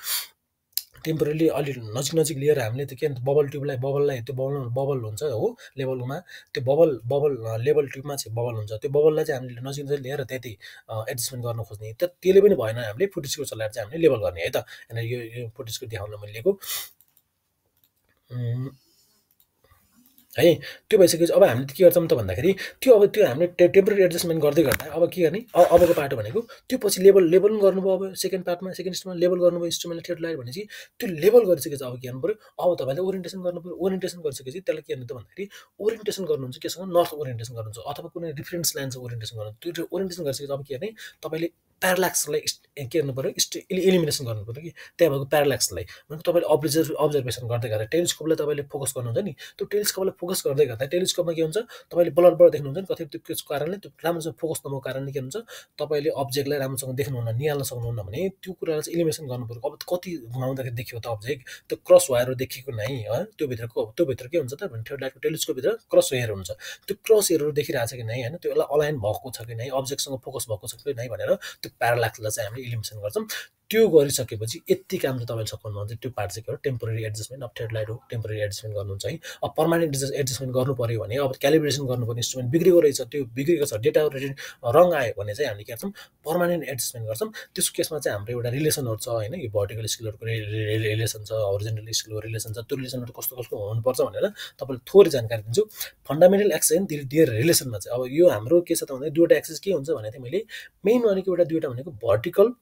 टेम्पोरली अलिक नजिक लिएर हामीले त्यो के भन्छ बबललाई त्यो बबल हुन्छ हो लेभलमा, त्यो बबल लेभल ट्युबमा चाहिँ बबल हुन्छ, त्यो बबललाई चाहिँ हामीले नजिक लिएर त्यति एडजस्टमेन्ट गर्न खोज्ने। त्यसले पनि भएन, हामीले 40 स्क्रू चलाएर चाहिँ हामीले लेभल गर्ने है त। होइन यो 40 स्क्रू देखाउन मैले लिएको है। त्यो भइसकेपछि अब हामीले के गर्छौँ त भन्दाखेरि त्यो हामीले टेम्पोररी एडजस्टमेन्ट गर्दै गर्दा अब के गर्ने, अबको पाटो भनेको त्यो पछि लेबल पनि गर्नुभयो। अब सेकेन्ड स्टेपमा लेबल गर्नुभयो इन्स्ट्रुमेन्टले थ्रेडलाइट भनेपछि त्यो लेबल गरिसकेपछि अब के गर्नु पऱ्यो, अब तपाईँले ओरिएन्टेसन गर्नु पऱ्यो। ओरिएन्टेसन गरिसकेपछि त्यसलाई के गर्नु त भन्दाखेरि ओरिएन्टेसन गर्नुहुन्छ केसँग नर्थ ओरिएन्टेसन गर्नुहुन्छ अथवा कुनै रिफरेन्स लाइनको ओरिएन्टेसन गर्नुहुन्छ। त्यो ओरिएन्टेसन गरिसकेपछि अब के गर्ने तपाईँले प्याराल्याक्सलाई के गर्नु पऱ्यो इलिमिनेसन गर्नु पऱ्यो कि त्यहाँ भएको प्याराल्याक्सलाई। भनेको तपाईँले अब्जर्भेसन गर्दै गर्दा टेलिस्कोपलाई तपाईँले फोकस गर्नुहुन्छ नि, त्यो टेलिस्कोपलाई फोकस गर्दै गर्दा टेलिस्कोपमा के हुन्छ तपाईँले ब्लरबाट देख्नुहुन्छ नि कति त्यसको कारणले त्यो राम्रोसँग फोकस नभएको कारणले के हुन्छ तपाईँले अब्जेक्टलाई राम्रोसँग देख्नुहुन्न, निहाल्न सक्नुहुन्न भने त्यो कुरालाई चाहिँ इलिमिनेसन गर्नु पऱ्यो। अब कति घुमाउँदाखेरि देखियो त अब्जेक्ट, त्यो क्रस वायरहरू देखिएको नै है, त्यो भित्र के हुन्छ त भने थ्रेडलाइटको टेलिस्कोपभित्र क्रस वायर हुन्छ। त्यो क्रस वायरहरू देखिरहेको छ कि नै होइन, त्यो अलाइन भएको छ कि नै, अब्जेक्टसँग फोकस भएको छ कि नै भनेर त्यो प्याराल्याक्सलाई चाहिँ हामीले इलिमिनेसन गर्छौँ। त्यो गरिसकेपछि यति काम चाहिँ तपाईँले सक्नुहुन्छ। त्यो पार्ट चाहिँ के हो, temporary adjustment of thread light हो, टेम्पोरेरी एडजस्टमेन्ट गर्नुहुन्छ है। अब पर्मानेन्ट एडजस्टमेन्ट गर्नु पऱ्यो भने अब क्यालिब्रेसन गर्नुपर्ने इन्स्ट्रुमेन्ट बिग्रेको रहेछ, त्यो बिग्रेको छ, डेटा रङ आयो भने चाहिँ हामीले के गर्छौँ, पर्मानेन्ट एडजस्टमेन्ट गर्छौँ। त्यसको केसमा चाहिँ हाम्रो एउटा रिलेसनहरू छ होइन, यो भर्टिकल स्केलहरूको रिलेसन छ, हरिजोन्टल स्केलको रिलेसन छ। त्यो रिलेसनहरू कस्तो कस्तो हुनुपर्छ भनेर तपाईँले थोरै जानकारी दिन्छु। फन्डामेन्टल एक्सिस दिएर रिलेसनमा चाहिँ अब यो हाम्रो के छ त भन्दा दुईवटा एक्सिस के हुन्छ भने चाहिँ मैले मेन भनेको दुईवटा भनेको भर्टिकल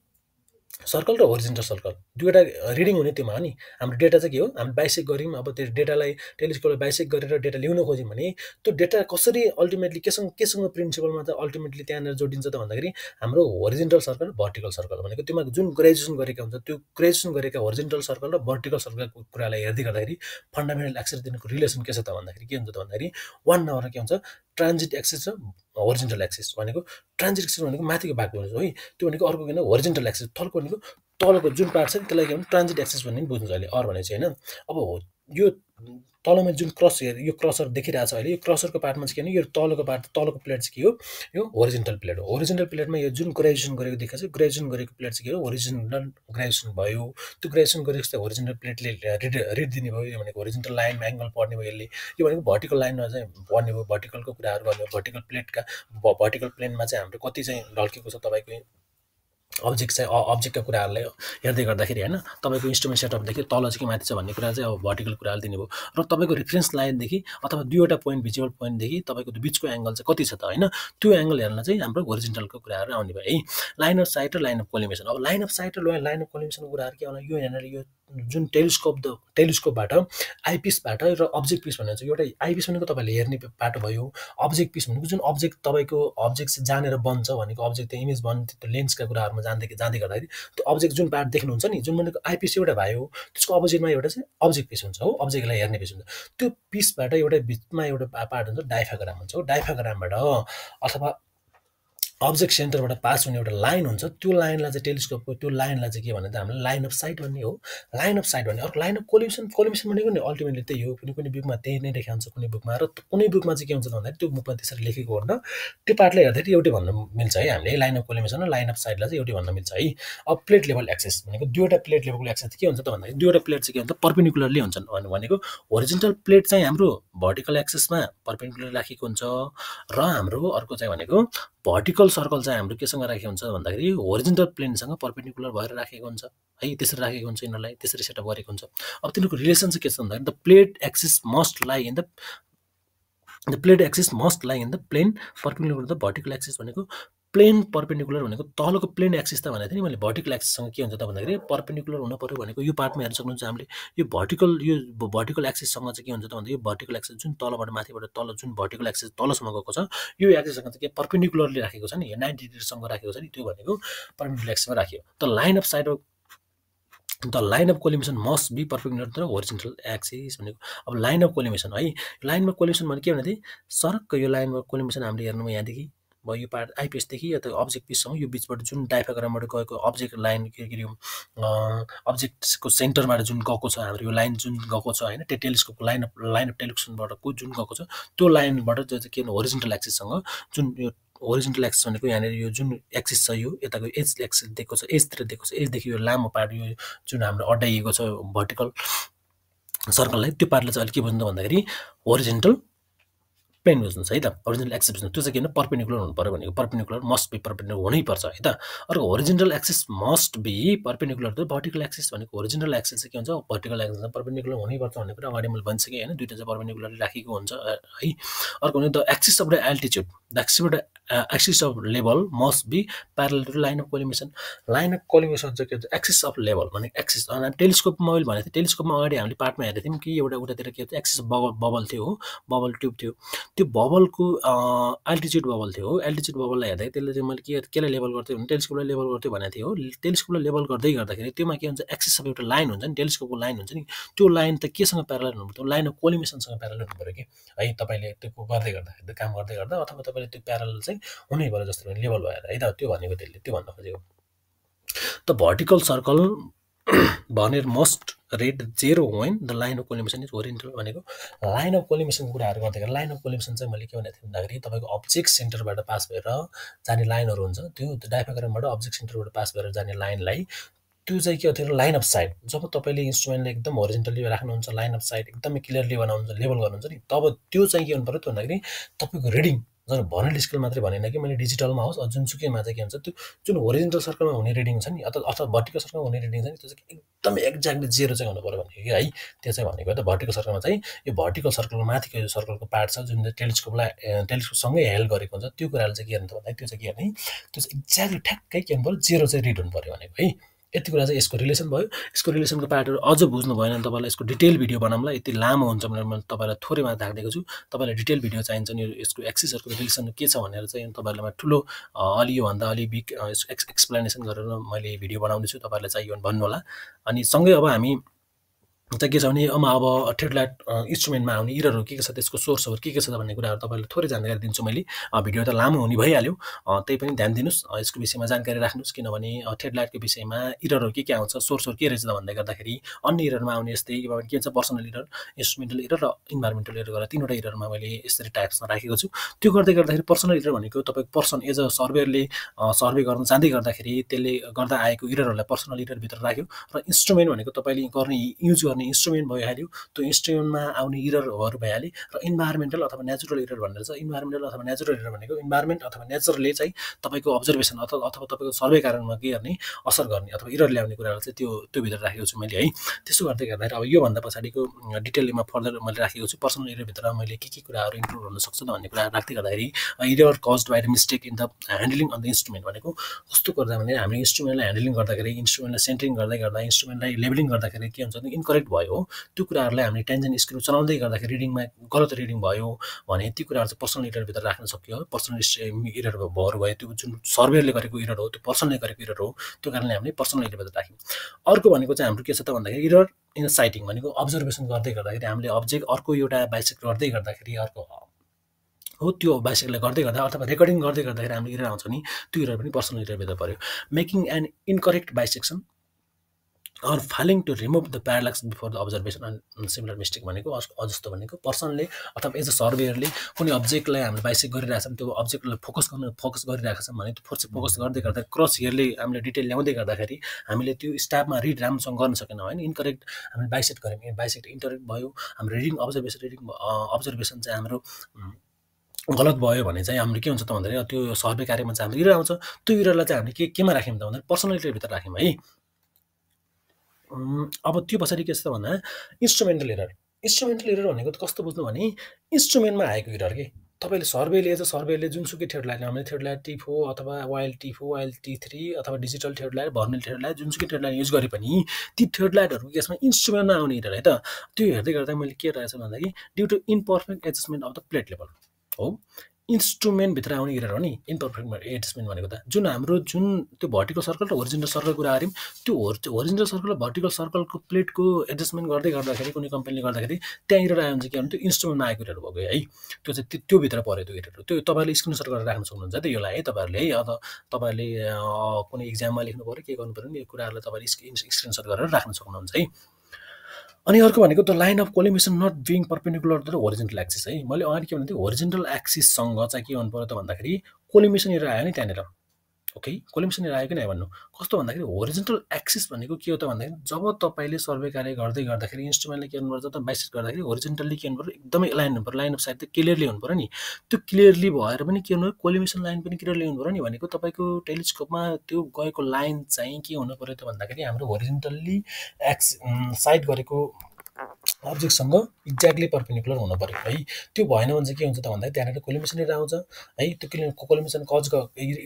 सर्कल र होरिजेन्टल सर्कल दुईवटा रिडिङ हुने त्योमा हो नि। हाम्रो डेटा चाहिँ के हो, हामीले बाइसेक गऱ्यौँ, अब त्यो डेटालाई टेलिस्कोपले बाइसेक गरेर डेटा ल्याउन खोज्यौँ भने त्यो डेटा कसरी अल्टिमेटली केसँग प्रिन्सिपलमा चाहिँ अल्टिमेटली त्यहाँनिर जोडिन्छ त भन्दाखेरि हाम्रो होरिजेन्टल सर्कल भर्टिकल सर्कल भनेको त्योमा जुन ग्रेजुएसन गरेका हुन्छ त्यो ग्रेजुएसन गरेका होरिजेन्टल सर्कल र भर्टिकल सर्कलको कुरालाई हेर्दै गर्दाखेरि फन्डामेन्टल एक्सिस दिनको रिलेसन के छ त भन्दाखेरि के हुन्छ त भन्दाखेरि 1 नम्बर के हुन्छ, ट्रान्जिट एक्सिस र होरिजेन्टल एक्सिस भनेको, ट्रान्जिट एक्सिस भनेको माथिको भाग हुन्छ है, त्यो भनेको अर्को किन होरिजेन्टल एक्सिस तलको भनेको तलको जुन पार्ट छ त्यसलाई के भन्छ ट्रान्जिट एक्सिस भन्ने पनि बुझ्नु अहिले अर भने चाहिँ होइन। अब यो तलमा जुन क्रस यो क्रसर देखिरहेको छ अहिले, यो क्रसरको पार्टमा चाहिँ के भने यो तलको पार्ट तलको प्लेट चाहिँ के हो, यो होरिजेन्टल प्लेट हो। होरिजेन्टल प्लेटमा यो जुन ग्रेजुएसन गरेको देखाएको छ, ग्रेजुएसन गरेको प्लेट चाहिँ के हो, होरिजेन्टल ग्रेजुएसन भयो। त्यो ग्रेजुएसन गरेको चाहिँ होरिजेन्टल प्लेटले रिड दिने भयो, यो भनेको होरिजेन्टल लाइनमा एङ्गल पर्ने भयो यसले। यो भनेको भर्टिकल लाइनमा चाहिँ पर्ने भयो, भर्टिकलको कुराहरू गर्ने हो। भर्टिकल प्लेटका भर्टिकल प्लेनमा चाहिँ हाम्रो कति चाहिँ ढल्केको छ तपाईँको अब्जेक्टका कुराहरूलाई हेर्दै गर्दाखेरि होइन, तपाईँको इन्स्ट्रुमेन्ट सेटअपदेखि तल चाहिँ के माथि छ भन्ने कुरा चाहिँ अब भर्टिकल कुराहरू दिने भयो। र तपाईँको रिफरेन्स लाइनदेखि अथवा दुईवटा पोइन्ट भिजुअल पोइन्टदेखि तपाईँको त्यो बिचको एङ्गल चाहिँ कति छ त होइन, त्यो एङ्गल हेर्न चाहिँ हाम्रो होरिजेन्टलको कुराहरू आउने भयो है। लाइन अफ साइट र लाइन अफ कोलिमेसन। अब लाइन अफ साइट र लाइन अफ कोलिमेसनको कुराहरू के होला, यो हेर्न यो जुन टेलिस्कोपबाट आइपिसबाट र अब्जेक्ट पिस भनेर चाहिँ एउटा आइपिस भनेको तपाईँले हेर्ने बाटो भयो, अब्जेक्ट पिस भनेको जुन अब्जेक्ट तपाईँको अब्जेक्ट चाहिँ जानेर बन्छ भनेको अब्जेक्ट त्यो इमेज बन्छ त्यो लेन्सका कुराहरूमा जाँदै गर्दाखेरि त्यो अब्जेक्ट जुन पार्ट देख्नुहुन्छ नि, जुन भनेको आइपिस एउटा भयो, त्यसको अपोजिटमा एउटा चाहिँ अब्जेक्ट पिस हुन्छ हो, अब्जेक्टलाई हेर्ने पिस हुन्छ। त्यो पिसबाट एउटा बिचमा एउटा पार्ट हुन्छ डायफ्राग्राम हुन्छ हो, डायफ्राग्रामबाट अथवा अब्जेक्ट सेन्टरबाट पास हुने एउटा लाइन हुन्छ, त्यो लाइनलाई चाहिँ टेलिस्कोपको त्यो लाइनलाई चाहिँ के भन्ने त हामीले लाइन अफ साइट भन्ने हो। लाइन अफ साइट भन्ने अर्को लाइन अफ कोलिमेसन भनेको नि अल्टिमेटली त्यही हो, कुनै बुकमा त्यही नै लेखा हुन्छ कुनै बुकमा, र कुनै बुकमा चाहिँ के हुन्छ त भन्दाखेरि त्यो बुकमा त्यसरी लेखेको हुन्न, त्यो पार्टले हेर्दाखेरि एउटै भन्न मिल्छ है हामीले। लाइन अफ कोलिमेसन र लाइन अफ साइटलाई चाहिँ एउटै भन्न मिल्छ है। अब प्लेट लेभल एक्सेस भनेको दुईवटा प्लेट लेभलको एक्सेस के हुन्छ त भन्दाखेरि दुईवटा प्लेट चाहिँ के हुन्छ पर्पेन्डिकुलरली हुन्छन् भनेको होरिजेन्टल प्लेट चाहिँ हाम्रो भर्टिकल एक्सेसमा पर्पेन्डिकुलर राखेको हुन्छ, र हाम्रो अर्को चाहिँ भनेको भर्टिकल सर्कल चाहिँ हाम्रो केसँग राखेको हुन्छ भन्दाखेरि होरिजेन्टल प्लेनसँग पर्पेन्डिकुलर भएर राखेको हुन्छ है, त्यसरी राखेको हुन्छ, यिनीहरूलाई त्यसरी सेटअप गरेको हुन्छ। अब तिनीहरूको रिलेसन चाहिँ के छ भन्दाखेरि the plate axis must lie in the plate axis must lie in the plane perpendicular the vertical axis भनेको प्लेन पर्पेन्डिकुलर भनेको तलको प्लेन एक्सिस त भनेको थिएँ नि मैले, भर्टिकल एक्सिससँग के हुन्छ त भन्दाखेरि पर्पेन्डिकुलर हुनु पर्यो भनेको यो पार्टमा हेर्न सक्नुहुन्छ हामीले। यो भर्टिकल एक्सिससँग चाहिँ के हुन्छ त भन्दा यो भर्टिकल एक्सिस जुन तलबाट माथिबाट तल जुन भर्टिकल एक्सिस तलसम्म गएको छ यो एक्सिससँग चाहिँ के पर्पेन्डिकुलरली राखेको छ नि, यो 90 डिग्रीसँग राखेको छ नि, त्यो भनेको पर्पेन्डिकुलर एक्सिसमा राखियो। The line of sight the line of collimation must be perpendicular to the horizontal axis भनेको। अब लाइन अफ कोलिमेसन है, लाइनमा कोलिमेसन भने के भने चाहिँ सरक्क यो लाइनमा कोलिमेसन हामीले हेर्नु यहाँदेखि भयो, यो पार्ट आइपिएसदेखि या त अब्जेक्ट पिससँग यो बिचबाट जुन डायफ्राग्रामबाट गएको अब्जेक्ट लाइन के अरे अब्जेक्टको सेन्टरबाट जुन गएको छ हाम्रो यो लाइन जुन गएको छ होइन, त्यो टेलिस्कोपको लाइन अफ टेलिस्कोपबाट जुन गएको छ त्यो लाइनबाट चाहिँ के होरिजेन्टल एक्सिससँग जुन यो होरिजेन्टल एक्सिस भनेको यहाँनिर यो जुन एक्सिस छ यो यताको एज एक्सिस दिएको छ, एजतिर दिएको छ, एजदेखि यो लामो पार्ट यो जुन हाम्रो अड्डाइएको छ भर्टिकल सर्कललाई, त्यो पार्टलाई चाहिँ अलिक के बुझ्नु भन्दाखेरि होरिजेन्टल प्लेन बुझ्नुहोस् है त, होरिजेन्टल एक्सिस बुझ्नु, त्यो चाहिँ किन पर्पेन्डिकुलर हुनु पर्यो भनेको पर्पेन्डिकुलर मस्ट बी पर्पेन्डिकुलर हुनैपर्छ है त। अर्को horizontal axis must be perpendicular to vertical axis भनेको होरिजेन्टल एक्सिस चाहिँ के हुन्छ भर्टिकल एक्सिसमा पर्पेन्डिकुलर हुनैपर्छ भन्ने कुरा अगाडि मैले भनिसकेँ होइन, दुईवटा चाहिँ पर्पेन्डिकुलरली राखेको हुन्छ है। अर्को भने the axis of the altitude, the axis of level must be parallel to line of collimation. Line of collimation चाहिँ के हुन्छ एक्सिस अफ लेभल भने एक्सिस टेलिस्कोपमा मैले भनेको थिएँ, टेलिस्कोपमा अगाडि हामीले पार्टमा हेरेको थियौँ कि एउटा उतातिर के थियो एक्सिस बबल थियो हो, बबल ट्युब थियो, त्यो बबलको एल्टिच्युड बबल थियो हो। एल्टिच्युड बबललाई हेर्दाखेरि त्यसले चाहिँ मैले केलाई लेभल गर्थ्यो भने टेलिस्कोपलाई लेभल गर्थ्यो भनेको थियो हो। टेलिस्कोपलाई लेभल गर्दै गर्दाखेरि त्योमा के हुन्छ एक्सिस अफ एउटा लाइन हुन्छ नि, टेलिस्कोपको लाइन हुन्छ नि, त्यो लाइन त केसँग प्यारलल हुनु पर्यो, लाइन अफ कोलिमेसनसँग प्यारलल हुनु पर्यो कि है। तपाईँले त्यो गर्दै गर्दा काम गर्दै गर्दा अथवा तपाईँले त्यो प्यारलल चाहिँ हुनै पर्यो जस्तो भने लेभल भएर है त, त्यो भनेको त्यसले त्यो भन्न खोजेको। द भर्टिकल सर्कल भनेर must red 0 when the line of collimation is horizontal भनेको लाइन अफ कोलिमेसन कुराहरू गर्दाखेरि लाइन अफ कोलिमेसन चाहिँ मैले के भनेको थिएँ भन्दाखेरि तपाईँको अब्जेक्ट सेन्टरबाट पास भएर जाने लाइनहरू हुन्छ, त्यो डायफ्राग्रामबाट अब्जेक्ट सेन्टरबाट पास भएर जाने लाइनलाई त्यो चाहिँ के हो लाइन अफ साइट जब तपाईँले इन्स्ट्रुमेन्टले एकदम होरिजेन्टली राख्नुहुन्छ लाइन अफ साइट एकदमै क्लियरली बनाउनुहुन्छ लेबल गर्नुहुन्छ नि तब त्यो चाहिँ के हुनु पऱ्यो त भन्दाखेरि तपाईँको रिडिङ जुन भर्नल स्केल मात्रै भनेन कि मैले डिजिटलमा होस् जुनसुकैमा चाहिँ के हुन्छ त्यो जुन होरिजेन्टल सर्कलमा हुने रिडिङ छ नि अथवा भर्टिकल सर्कलमा हुने रिडिङ छ नि त्यो चाहिँ एकदमै एक्ज्याक्टली जेरो चाहिँ हुनु पऱ्यो भनेको कि है त्यो चाहिँ भनेको त भर्टिकल सर्कलमा चाहिँ यो भर्टिकल सर्कलको माथिको यो सर्कलको पार्ट छ जुन चाहिँ टेलिस्कोपसँगै हेल्प गरेको हुन्छ त्यो कुराले चाहिँ के गर्नु त भन्दाखेरि त्यो चाहिँ के गर्ने त्यो चाहिँ एक्ज्याक्टली ठ्याक्कै के हुनु पऱ्यो जेरो चाहिँ रिड हुनु पऱ्यो भनेको है यति कुरा चाहिँ यसको रिलेसन भयो यसको रिलेसनको पार्टहरू अझ बुझ्नु भएन भने तपाईँलाई यसको डिटेल भिडियो बनाउँला यति लामो हुन्छ भनेर मैले तपाईँलाई थोरैमा राखिदिएको छु तपाईँलाई डिटेल भिडियो चाहिन्छ नि यसको एक्सिसहरूको रिलेसन के छ भनेर चाहिँ तपाईँलाई ठुलो अलि योभन्दा अलि बिग एक्सप्लेनेसन गरेर मैले भिडियो बनाउँदैछु तपाईँलाई चाहियो भने भन्नुहोला अनि सँगै अब हामी चाहिँ के छ भने अब थ्रेडलाइट इन्स्ट्रुमेन्टमा आउने इररहरू के छ त्यसको सोर्सहरू के छ भन्ने कुराहरू तपाईँलाई थोरै जानकारी दिन्छु मैले भिडियो त लामो हुने भइहाल्यो त्यही पनि ध्यान दिनुहोस् यसको विषयमा जानकारी राख्नुहोस् किनभने थ्रेडलाइटको विषयमा इररहरू के आउँछ सोर्सहरू के रहेछ भन्दै गर्दाखेरि अन्य इररमा आउने यस्तै के हुन्छ पर्सनल इरर इन्स्ट्रुमेन्टल इरर र इन्भाइरोमेन्टल इरर गरेर तीनवटा इररमा मैले यसरी टाइप्समा राखेको छु त्यो गर्दै गर्दाखेरि पर्सनल इरर भनेको तपाईँको पर्सन एज अ सर्भेयरले सर्वे गर्न जाँदै गर्दाखेरि त्यसले गर्दा आएको इररहरूलाई पर्सनल इररभित्र राख्यो र इन्स्ट्रुमेन्ट भनेको तपाईँले गर्ने युज गर्ने इन्स्ट्रुमेन्ट भइहाल्यो त्यो इन्स्ट्रुमेन्टमा आउने इररहरू भइहाल्यो र इन्भाइरोमेन्टल अथवा नेचुरल इरर भनेर चाहिँ इन्भाइरोमेन्टल अथवा नेचुरल इरर भनेको इन्भाइरोमेन्ट अथवा नेचरले चाहिँ तपाईँको अब्जर्भेसन अथवा तपाईँको सर्वे कारणमा के गर्ने असर गर्ने अथवा इरर ल्याउने कुराहरू चाहिँ त्यो भित्र राखेको छु मैले है त्यसो गर्दै गर्दाखेरि अब योभन्दा पछाडिको डिटेलमा फर्दर मैले राखेको छु पर्सनल इररभित्र मैले के कुराहरू इन्क्लुड हुनसक्छ भन्ने कुरा राख्दै गर्दाखेरि error caused by the mistake in the handling on the instrument भनेको कस्तो गर्दा भने हामीले इन्स्ट्रुमेन्टलाई ह्यान्डलिङ गर्दाखेरि इन्स्ट्रुमेन्टलाई सेन्टरिङ गर्दै गर्दा इन्स्ट्रुमेन्टलाई लेबलिङ गर्दाखेरि के हुन्छ भने इन्करेक्ट भयो त्यो कुराहरूलाई हामीले टेन्जन स्क्रू चलाउँदै गर्दाखेरि रिडिङमा गलत रिडिङ भयो भने ती कुराहरू चाहिँ पर्सनल इररभित्र राख्न सक्यो पर्सनल इरर भएर भयो त्यो जुन सर्भेयरले गरेको इरर हो त्यो पर्सनले गरेको इरर हो त्यो कारणले हामीले पर्सनल इररभित्र राख्यौँ अर्को भनेको चाहिँ हाम्रो के छ त भन्दाखेरि इरर इन साइटिङ भनेको अब्जर्भेसन गर्दै गर्दाखेरि हामीले अब्जेक्ट अर्को एउटा बाइसेक्ट गर्दै गर्दाखेरि अर्को हो त्यो बाइसेक्टलाई गर्दै गर्दा अथवा रेकर्डिङ गर्दै गर्दाखेरि हाम्रो इरर आउँछ नि त्यो इरर पनि पर्सनल इररभित्र पऱ्यो making an incorrect bisection or failing to remove the parallax before the observation and similar mistake भनेको जस्तो भनेको पर्सनले अथवा एज अ सर्भेयरले कुनै अब्जेक्टलाई हामीले बाइसेक गरिरहेको छौँ त्यो अब्जेक्टलाई फोकस गरिरहेको छौँ भने त्यो फोकस गर्दै गर्दा क्रस हियरले हामीले डिटेल ल्याउँदै गर्दाखेरि हामीले त्यो स्टाफमा रिड राम्रोसँग गर्न सकेनौँ होइन इनकरेक्ट हामीले बाइसेक्ट गऱ्यौँ बाइसेक्ट इन्करेक्ट भयो हाम्रो रिडिङ अब्जर्भेसन चाहिँ हाम्रो गलत भयो भने चाहिँ हाम्रो के हुन्छ त भन्दाखेरि त्यो सर्वे कार्यमा चाहिँ हाम्रो इरर आउँछ त्यो इररलाई चाहिँ हामीले केमा राख्यौँ त भन्दाखेरि पर्सनल इररभित्र राख्यौँ है अब त्यो पछाडि के छ त भन्दा इन्स्ट्रुमेन्टल इरर भनेको त कस्तो बुझ्नु भने इन्स्ट्रुमेन्टमा आएको इरर के तपाईँले सर्भेले जुनसुकै थ्रेडलाइट हामीले थ्रेडलाइट टिप हो अथवा वाइल्ड टिप हो वाइल्ड T3 अथवा डिजिटल थ्रेडलाइट भर्नल थ्रेडलाइट जुनसुकै थ्रेडलाइट युज गरे पनि ती थ्रेडलाइटहरू यसमा इन्स्ट्रुमेन्टमा आउने इरर है त त्यो हेर्दै गर्दा मैले के रहेछ भन्दाखेरि due to imperfect adjustment of the plate level हो इन्स्ट्रुमेन्टभित्र आउने इरर हो नि इम्पर्फेक्ट एडजस्टमेन्ट भनेको त जुन त्यो भर्टिकल सर्कल र होरिजेन्टल सर्कल कुरा गऱ्यौँ त्यो होरिजेन्टल सर्कल र भर्टिकल सर्कलको प्लेटको एडजस्टमेन्ट गर्दै गर्दाखेरि कुनै कम्पनीले गर्दाखेरि त्यहाँ इरर आयो भने चाहिँ के भने त्यो इन्स्ट्रुमेन्टमा आएको इरर भयो है त्यो चाहिँ त्योभित्र पऱ्यो त्यो इरर त्यो तपाईँले स्क्रिनसट गरेर राख्न सक्नुहुन्छ त यसलाई है तपाईँहरूले है अथवा तपाईँहरूले कुनै इक्जाममा लेख्नु पऱ्यो के गर्नु पऱ्यो नि यो कुराहरूलाई तपाईँले स्क्रिनसट गरेर राख्न सक्नुहुन्छ है अनि अर्को भनेको the line of collimation not being perpendicular to the horizontal axis है मैले अगाडि के भन्दै होरिजेन्टल एक्सिससँग चाहिँ के गर्नु पर्यो त भन्दाखेरि कोलिमेसन इरर आयो नि त्यहाँनिर ओके कोलिमेसन इरर आयो कि नै भन्नु कस्तो भन्दाखेरि होरिजेन्टल एक्सिस भनेको के हो त भन्दाखेरि जब तपाईँले सर्वे कार्य गर्दै गर्दाखेरि इन्स्ट्रुमेन्टले के गर्नुपर्छ त बाइसेक्ट गर्दाखेरि होरिजेन्टल्ली के गर्नु पऱ्यो एकदमै लाइन हुनु पऱ्यो लाइन अफ साइड त क्लियरली हुनु पऱ्यो नि त्यो क्लियरली भएर पनि के गर्नु कोलिमेसन लाइन पनि क्लियरली हुनु पऱ्यो नि भनेको तपाईँको टेलिस्कोपमा त्यो गएको लाइन चाहिँ के हुनु पऱ्यो त भन्दाखेरि हाम्रो होरिजेन्टल्ली साइड गरेको अब्जेक्टसँग एक्ज्याक्टली पर्पेन्डिकुलर हुनु पऱ्यो है त्यो भएन भने चाहिँ के हुन्छ त भन्दाखेरि त्यहाँनिर कोलिमेसन इरर आउँछ है त्यो कोलिमेसन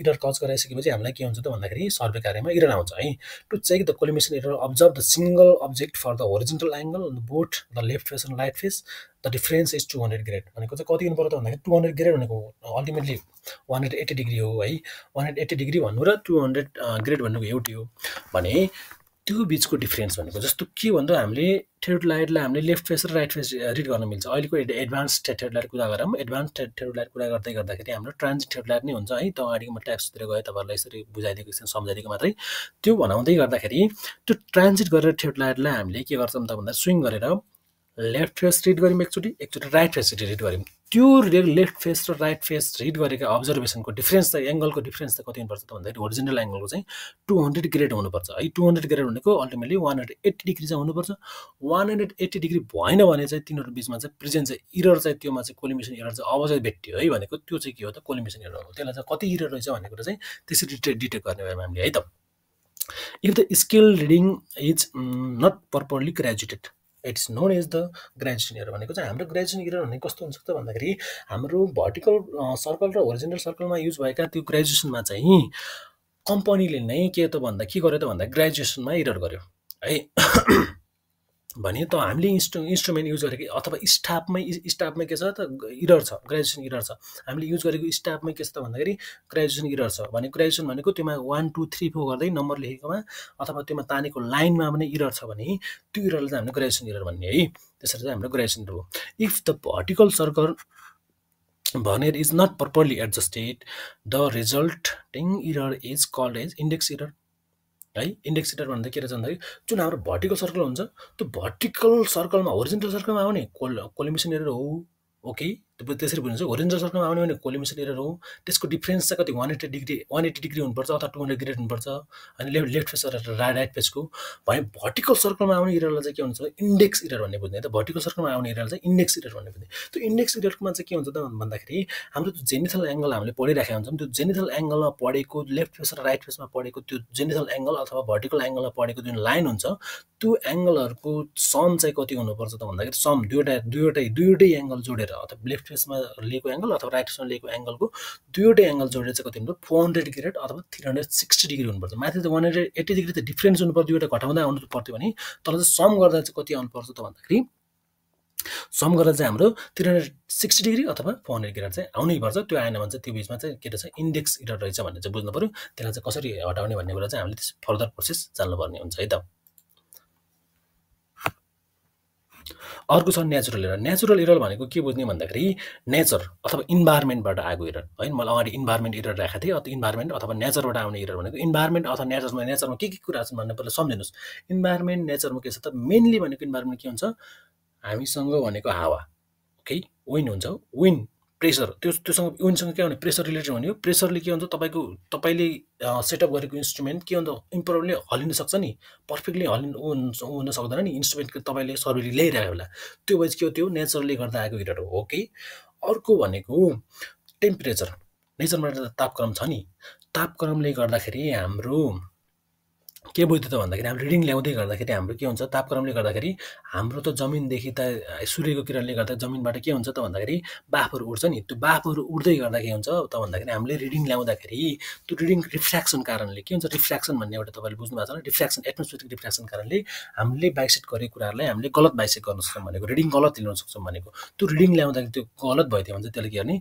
इरर कज गराइसकेपछि हामीलाई के हुन्छ त भन्दाखेरि सर्वे कार्यमा इरर आउँछ है to check the collimation error observe the single object for the horizontal angle both the left face and right face the difference is 200 grade भनेको चाहिँ कति हुनु पऱ्यो त भन्दाखेरि 200 ग्रेड भनेको अल्टिमेटली 180 डिग्री हो है 180 डिग्री भन्नु र 200 ग्रेड भन्नुको एउटै हो भने त्यो बिचको डिफरेन्स भनेको जस्तो के भन्दा हामीले थ्रेडलाइटलाई हामीले लेफ्ट फेस र राइट फेस रिड गर्न मिल्छ अहिलेको एडभान्स थ्रेडलाइट कुरा गरौँ एडभान्स थ्रेडलाइट कुरा गर्दै गर्दाखेरि हाम्रो ट्रान्जिट थ्रेडलाइट नै हुन्छ है त अगाडिको म ट्याप्सतिर गएँ तपाईँहरूलाई यसरी बुझाइदिएको एकछिन सम्झाइदिएको मात्रै त्यो भनाउँदै गर्दाखेरि त्यो ट्रान्जिट गरेर थ्रेडलाइटलाई हामीले के गर्छौँ त भन्दा स्विङ गरेर लेफ्ट फेस रिड गऱ्यौँ एकचोटि राइट फेस रिड गऱ्यौँ त्यो लेफ्ट फेस र राइट फेस रिड गरेका अब्जर्भेसनको डिफ्रेन्स चाहिँ एङ्गलको डिफ्रेन्स चाहिँ कति हुनुपर्छ त भन्दाखेरि ओरिजिनल एङ्गलको चाहिँ 200 ग्रेड हुनुपर्छ है। 200 ग्रेड भनेको अल्टिमेटली 180 डिग्री चाहिँ हुनुपर्छ। 180 डिग्री भएन भने चाहिँ तिनीहरू बिचमा चाहिँ प्रेजेन्ट चाहिँ इरर चाहिँ त्योमा चाहिँ कोलिमेसन इरर चाहिँ अब चाहिँ भेट्यो है भनेको त्यो चाहिँ के हो त कोलिमेसन इरर हो। त्यसलाई चाहिँ कति इरर रहेछ भन्ने कुरा चाहिँ त्यसरी डिटेक्ट गर्ने भएमा हामीले है त। If the scale reading is not properly graduated it's known as the graduation error भनेको चाहिँ हाम्रो ग्रेजुएसन इरर भनेको कस्तो हुन्छ त भन्दाखेरि हाम्रो भर्टिकल सर्कल र होरिजेन्टल सर्कलमा युज भएका त्यो ग्रेजुएसनमा चाहिँ कम्पनीले नै के त भन्दा के गर्यो त भन्दा ग्रेजुएसनमा इरर गर्यो है। भने त हामीले इन्स्ट्रुमेन्ट युज गरेको अथवा स्टाफमै के छ त इरर छ ग्रेजुएसन इरर छ। हामीले युज गरेको स्टाफमै के छ त भन्दाखेरि ग्रेजुएसन इरर छ भने ग्रेजुएसन भनेको त्योमा 1 2 3 4 गर्दै नम्बर लेखेकोमा अथवा त्योमा तानेको लाइनमा पनि इरर छ भने त्यो इररलाई चाहिँ हामीले ग्रेजुएसन इरर भन्ने है। त्यसरी चाहिँ हाम्रो ग्रेजुएसन इरर हो। इफ द भर्टिकल सर्कल भनेर is not properly adjusted the resulting error is called as index error है। इन्डेक्स इरर भन्दा के रहेछ भन्दाखेरि जुन हाम्रो भर्टिकल सर्कल हुन्छ त्यो भर्टिकल सर्कलमा होरिजेन्टल सर्कलमा आउने कोलिमेसन एरर हो। ओके त्यसरी बुझ्नुहुन्छ होरिजेन्टल सर्कलमा आउने भने कोलिमेसन एरर हो। त्यसको डिफ्रेन्स चाहिँ कति 180 डिग्री हुनुपर्छ अथवा 200 ग्रेड हुनुपर्छ अनि लेफ्ट फेस र राइट फेसको भने भर्टिकल सर्कलमा आउने इररलाई चाहिँ के हुन्छ इन्डेक्स इरर भन्ने बुझ्ने त। भर्टिकल सर्कलमा आउने इररलाई चाहिँ इन्डेक्स इरर भन्ने बुझ्ने। त्यो इन्डेक्स इररमा चाहिँ के हुन्छ त भन्दाखेरि हाम्रो त्यो जेनिथल एङ्गल हामीले पढिराखेका हुन्छौँ त्यो जेनिथल एङ्गलमा पढेको लेफ्ट फेस र राइट फेसमा पढेको त्यो जेनिथल एङ्गल अथवा भर्टिकल एङ्गलमा पढेको जुन लाइन हुन्छ त्यो एङ्गलहरूको सम चाहिँ कति हुनुपर्छ त भन्दाखेरि सम दुईवटै एङ्गल जोडेर अथवा लेफ्ट फेसमा लिएको एङ्गल अथवा राइट फेसमा लिएको एङ्गलको दुईवटै एङ्गल जोडेर चाहिँ कति हुनुपर्छ 400 ग्रेड अथवा 360 डिग्री हुनुपर्छ। माथि त 180 डिग्री त डिफ्रेन्स हुनुपर्छ दुईवटा घटाउँदै आउनु पर्थ्यो भने तल चाहिँ सम गर्दा चाहिँ कति आउनुपर्छ त भन्दाखेरि सम गर्दा चाहिँ हाम्रो 360 डिग्री अथवा 400 ग्रेड चाहिँ आउनै पर्छ। त्यो आएन भने चाहिँ त्यो बिचमा चाहिँ के रहेछ इन्डेक्स इरर रहेछ भन्ने चाहिँ बुझ्नु पऱ्यो। त्यसलाई चाहिँ कसरी हटाउने भन्ने कुरा चाहिँ हामीले फर्दर प्रोसेस जान्नुपर्ने हुन्छ है त। अर्को छ नेचुरल इरर। नेचुरल इरर भनेको के बुझ्ने भन्दाखेरि नेचर अथवा इन्भाइरोमेन्टबाट आएको इरर है। मैले अगाडि इन्भाइरोमेन्ट इरर राखेको थिएँ। अथवा इन्भाइरोमेन्ट अथवा नेचरबाट आउने इरर भनेको इन्भाइरोमेन्ट अथवा नेचरमा के कुरा छन् भन्ने पहिला सम्झिनुहोस्। इन्भाइरोमेन्ट नेचरमा के छ त मेनली भनेको इन्भाइरोमेन्ट के हुन्छ हामीसँग भनेको हावा ओके विन्ड हुन्छ विन्ड प्रेसर त्योसँग विन्डसँग के भने प्रेसर रिलेटेड भन्यो। प्रेसरले के हुन्छ तपाईँले सेटअप गरेको इन्स्ट्रुमेन्ट के हुन्छ इम्प्रोपरली हल्लिन सक्छ नि पर्फेक्टली हुन सक्दैन नि इन्स्ट्रुमेन्टको तपाईँले सर्भेले ल्याइरहेको होला त्यो भएपछि के हो त्यो नेचरले गर्दा आएको इरर हो ओके। अर्को भनेको टेम्परेचर नेचरबाट तापक्रम छ नि तापक्रमले गर्दाखेरि हाम्रो के बुझ्यो त भन्दाखेरि हाम्रो रिडिङ ल्याउँदै गर्दाखेरि हाम्रो के हुन्छ तापक्रमले गर्दाखेरि हाम्रो त जमिनदेखि त सूर्यको किरणले गर्दा जमिनबाट के हुन्छ त भन्दाखेरि बाफहरू उड्छ नि त्यो बाफहरू उड्दै गर्दा के हुन्छ त भन्दाखेरि हामीले रिडिङ ल्याउँदाखेरि त्यो रिडिङ रिफ्र्याक्सन कारणले के हुन्छ रिफ्र्याक्सन भन्ने एउटा तपाईँले बुझ्नु भएको छ रिफ्र्याक्सन एटमोस्फियरिक रिफ्र्याक्सन कारणले हामीले बाइसेट गरेको कुराहरूलाई हामीले गलत बाइसेट गर्न सक्छौँ भनेको रिडिङ गलत लिन सक्छौँ भनेको त्यो रिडिङ ल्याउँदाखेरि त्यो गलत भयो भने चाहिँ त्यसले के गर्ने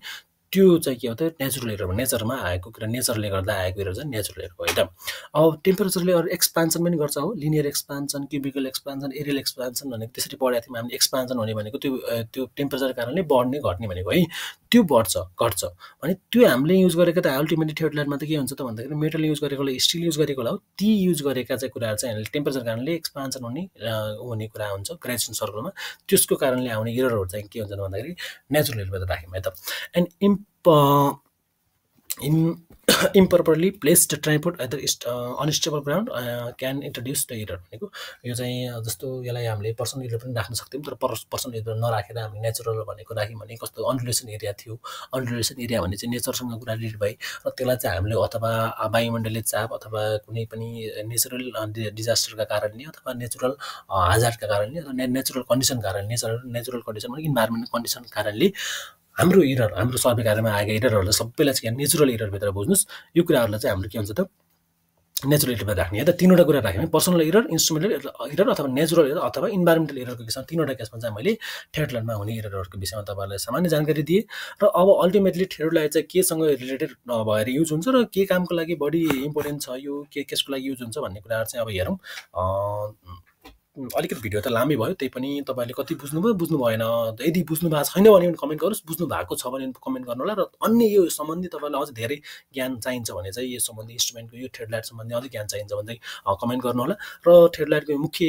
त्यो चाहिँ के हो त नेचुरल इरर नेचरमा आएको कुरा नेचरले गर्दा आएको इरर चाहिँ नेचुरल इरर हो है त। अब टेम्परेचरले अरू एक्सपान्सन पनि गर्छ हो linear expansion cubical expansion areal expansion भनेको त्यसरी पढेको थियौँ हामीले एक्सपान्सन हुने भनेको त्यो टेम्परेचर कारणले बढ्ने घट्ने भनेको है त्यो बढ्छ घट्छ भने त्यो हामीले युज गरेको त अल्टिमेटली थ्योरी ल्याबमा त के हुन्छ त भन्दाखेरि मेटल युज गरेकोले स्टिल युज गरेको होला हो ती युज गरेका चाहिँ कुराहरू चाहिँ हामीले टेम्परेचर कारणले एक्सपान्सन हुने कुरा हुन्छ ग्रेजुएसन सर्कलमा त्यसको कारणले आउने इररहरू चाहिँ के हुन्छ भन्दाखेरि नेचुरल इरर राख्यौँ है त। And improperly placed tripod at the unstable ground can introduce the error भनेको यो चाहिँ जस्तो यसलाई हामीले पर्सनल इरर पनि राख्न सक्थ्यौँ तर पर्सनल इरर नराखेर हामीले नेचुरल भनेको राख्यौँ भने कस्तो अनरिलेसन एरिया थियो अनरिलेसन एरिया भने चाहिँ नेचरसँग कुरा रिलेटेड भए र त्यसलाई चाहिँ हामीले अथवा वायुमण्डलीय चाप अथवा कुनै पनि नेचुरल डिजास्टरका कारणले अथवा नेचुरल हाजार्डका कारणले अथवा नेचुरल कन्डिसन कारणले नेचुरल कन्डिसन भने इन्भाइरोमेन्टल कन्डिसन कारणले हाम्रो इरर हाम्रो सर्वे कार्यमा आएका इररहरूलाई सबैलाई चाहिँ नेचुरल इररभित्र बुझ्नुहोस्। यो कुराहरूलाई चाहिँ हाम्रो के हुन्छ त नेचुरल इररमा राख्ने है त। तीनवटा कुरा राख्ने पर्सनल इरर इन्स्ट्रुमेन्टल इरर अथवा नेचुरल इरर अथवा इन्भाइरोमेन्टल इररको केसमा तीनवटा केसमा चाहिँ मैले थ्योरीमा हुने इररहरूको विषयमा तपाईँहरूलाई सामान्य जानकारी दिएँ र अब अल्टिमेटली थ्योरीलाई चाहिँ केसँग रिलेटेड भएर युज हुन्छ र के कामको लागि बढी इम्पोर्टेन्ट छ यो के केसको लागि युज हुन्छ भन्ने कुराहरू चाहिँ अब हेरौँ। अलिकति भिडियो त लामै भयो, त्यही पनि तपाईँहरूले कति बुझ्नुभयो, बुझ्नु भएन। यदि बुझ्नु भएको छैन भने पनि कमेन्ट गर्नुहोस्, बुझ्नु भएको छ भने कमेन्ट गर्नु होला। र अन्य यो सम्बन्धी तपाईँलाई अझ धेरै ज्ञान चाहिन्छ भने चाहिँ यो सम्बन्धी इन्स्ट्रुमेन्टको यो थ्रेड लाइट सम्बन्धी अझै ज्ञान चाहिन्छ भने चाहिँ कमेन्ट गर्नु होला। र थ्रेड लाइटको मुख्य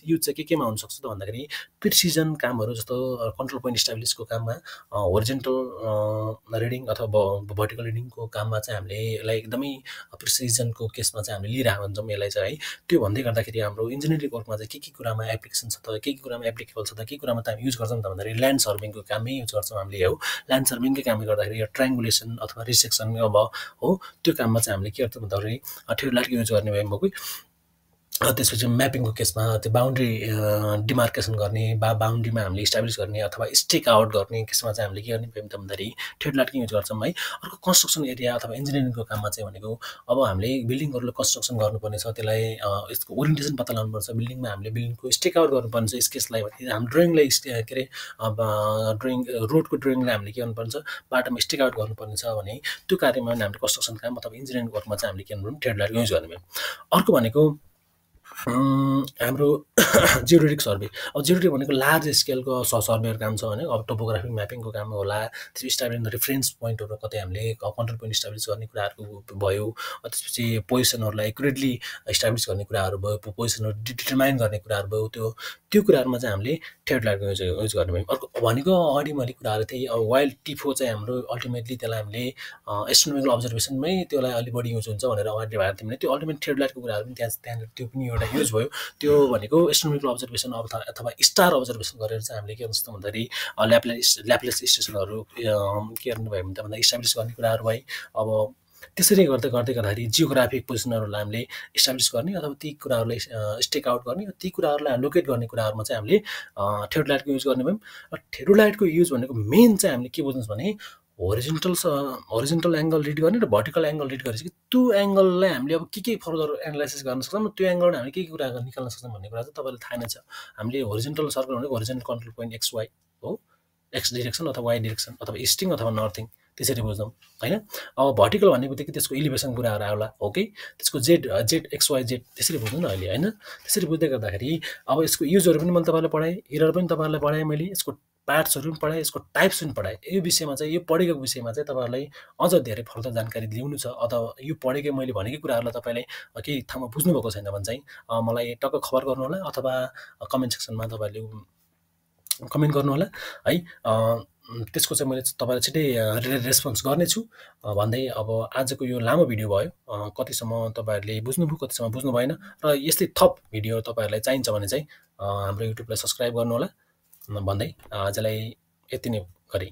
युज चाहिँ केमा हुनसक्छ त भन्दाखेरि प्रिसिजन कामहरू जस्तो कन्ट्रोल पोइन्ट इस्टाब्लिसको काममा, होरिजेन्टल रिडिङ अथवा भर्टिकल रिडिङको काममा चाहिँ हामीले यसलाई एकदमै प्रिसिजनको केसमा चाहिँ हामीले लिइरहेको हुन्छौँ यसलाई चाहिँ है। त्यो भन्दै गर्दाखेरि हाम्रो इन्जिनियरिङ वर्कमा चाहिँ के कुरामा एप्लिकेसन छ त, के कुरामा एप्लिकेबल छ त, के कुरामा त हामी युज गर्छौँ त भन्दाखेरि ल्यान्ड सर्भिङको काममै युज गर्छौँ हामीले हो। ल्यान्ड सर्भिङकै कामले गर्दाखेरि यो ट्रायङ्गुलेसन अथवा रिसेक्सन अब हो, त्यो काममा चाहिँ हामीले के गर्छौँ भन्दाखेरि थ्रेड लाइटको युज गर्ने भयौँ कोही। त्यसपछि म्यापिङको केसमा त्यो बााउन्ड्री डिमार्केसन गर्ने, बााउन्ड्रीमा हामीले इस्टाब्लिस गर्ने अथवा स्टेक आउट गर्ने केसमा चाहिँ हामीले के गर्ने भयौँ त भन्दाखेरि थ्रेड लाइटकै युज गर्छौँ है। अर्को कन्स्ट्रक्सन एरिया अथवा इन्जिनियरिङको काममा चाहिँ भनेको अब हामीले बिल्डिङहरूले कन्स्ट्रक्सन गर्नुपर्ने छ, त्यसलाई यसको ओरिएन्टेसन पत्ता लगाउनुपर्छ। बिल्डिङमा हामीले बिल्डिङको स्टेक आउट गर्नुपर्ने छ स्केचलाई, हाम्रो ड्रइङलाई के अरे ड्रइङ रोडको ड्रइङलाई हामीले के गर्नुपर्छ, बाटोमा स्टेक आउट गर्नुपर्ने छ भने त्यो कार्यमा हामीले कन्स्ट्रक्सन काम अथवा इन्जिनियरिङ वर्कमा चाहिँ हामीले के गर्नु थ्रेड लाइटको युज गर्ने भयौँ। अर्को भनेको हाम्रो जियोडेटिक सर्वे। अब जियोडेटिक भनेको लार्ज स्केलको सर्वेहरू काम छ भने अब टोपोग्राफिक म्यापिङको काम होला। त्यसपछि इस्टाब्लिस रेफरेन्स पोइन्टहरू कतै हामीले कन्ट्रोल पोइन्ट इस्टाब्लिस गर्ने कुराहरूको भयो। त्यसपछि पोजिसनहरूलाई एक्युरेटली इस्टाब्लिस गर्ने कुराहरू भयो, पोजिसनहरू डिटरमाइन गर्ने कुराहरू भयो। त्यो कुराहरूमा चाहिँ हामीले थ्रेड लाइटको युज गर्ने भयौँ। अर्को भनेको अगाडि मैले कुराहरू थिएँ, अब वाइल्ड टिफो चाहिँ हाम्रो अल्टिमेटली त्यसलाई हामीले एस्ट्रोनोमिकल अब्जर्भेसनमै त्यसलाई अलिक बढी युज हुन्छ भनेर अगाडि भएको थियो भने त्यो अल्टिमेट थ्रेड लाइटको कुराहरू पनि त्यहाँनिर त्यो पनि एउटा युज भयो। त्यो भनेको एस्ट्रोनोमिकल अब्जर्भेसन अथवा स्टार अब्जर्भेसन गरेर चाहिँ हामीले के गर्छ भन्दाखेरि ल्याप्लेस स्टेसनहरू के गर्नु भयो भने त भन्दा इस्टाब्लिस गर्ने कुराहरू भए। अब त्यसरी गर्दै गर्दाखेरि जियोग्राफिक पोजिसनहरूलाई हामीले इस्टाब्लिस गर्ने अथवा ती कुराहरूलाई स्टेक आउट गर्ने, ती कुराहरूलाई लोकेट गर्ने कुराहरूमा चाहिँ हामीले थ्रेड लाइटको युज गर्ने भयौँ। र थ्रेड लाइटको युज भनेको मेन चाहिँ हामीले के बुझ्नुहोस् भने होरिजेन्टल एङ्गल रिड गर्ने र भर्टिकल एङ्गल रिड गरेपछि त्यो एङ्गललाई हामीले अब के फर्दर एनालाइसिस गर्न सक्छौँ, त्यो एङ्गलबाट हामीले के कुरा निकाल्न सक्छौँ भन्ने कुरा चाहिँ तपाईँलाई थाहा नै छ। हामीले होरिजेन्टल सर्कल भनेको horizontal control point X Y हो, एक्स डिरेक्सन अथवा वाइ डिरेक्सन अथवा इस्टिङ अथवा नर्थिङ, त्यसरी बुझ्छौँ होइन। अब भर्टिकल भन्ने बित्तिकै त्यसको इलिभेसन कुराहरू आउला हो कि, त्यसको जेड एक्स वाइ जेड त्यसरी बुझ्नु न अहिले होइन। त्यसरी बुझ्दै गर्दाखेरि अब यसको युजहरू पनि मैले तपाईँलाई पढाएँ, एरर पनि तपाईँहरूलाई पढाएँ मैले, यसको पार्ट्सहरू पनि पढाएँ, यसको टाइप्स पनि पढाएँ। यो विषयमा चाहिँ यो पढेको विषयमा चाहिँ तपाईँहरूलाई अझ धेरै फर्दर जानकारी ल्याउनु छ अथवा यो पढेकै मैले भनेकै कुराहरूलाई तपाईँले केही ठाउँमा बुझ्नुभएको छैन भने चाहिँ मलाई टक्क खबर गर्नु होला अथवा कमेन्ट सेक्सनमा तपाईँहरूले कमेन्ट गर्नु होला है। त्यसको चाहिँ मैले तपाईँलाई छिट्टै रेस्पोन्स गर्नेछु भन्दै अब आजको यो लामो भिडियो भयो, कतिसम्म तपाईँहरूले बुझ्नुभयो कतिसम्म बुझ्नु भएन। र यस्तै थप भिडियो तपाईँहरूलाई चाहिन्छ भने चाहिँ हाम्रो युट्युबलाई सब्सक्राइब गर्नु होला भन्दै आजलाई यति नै गरेँ।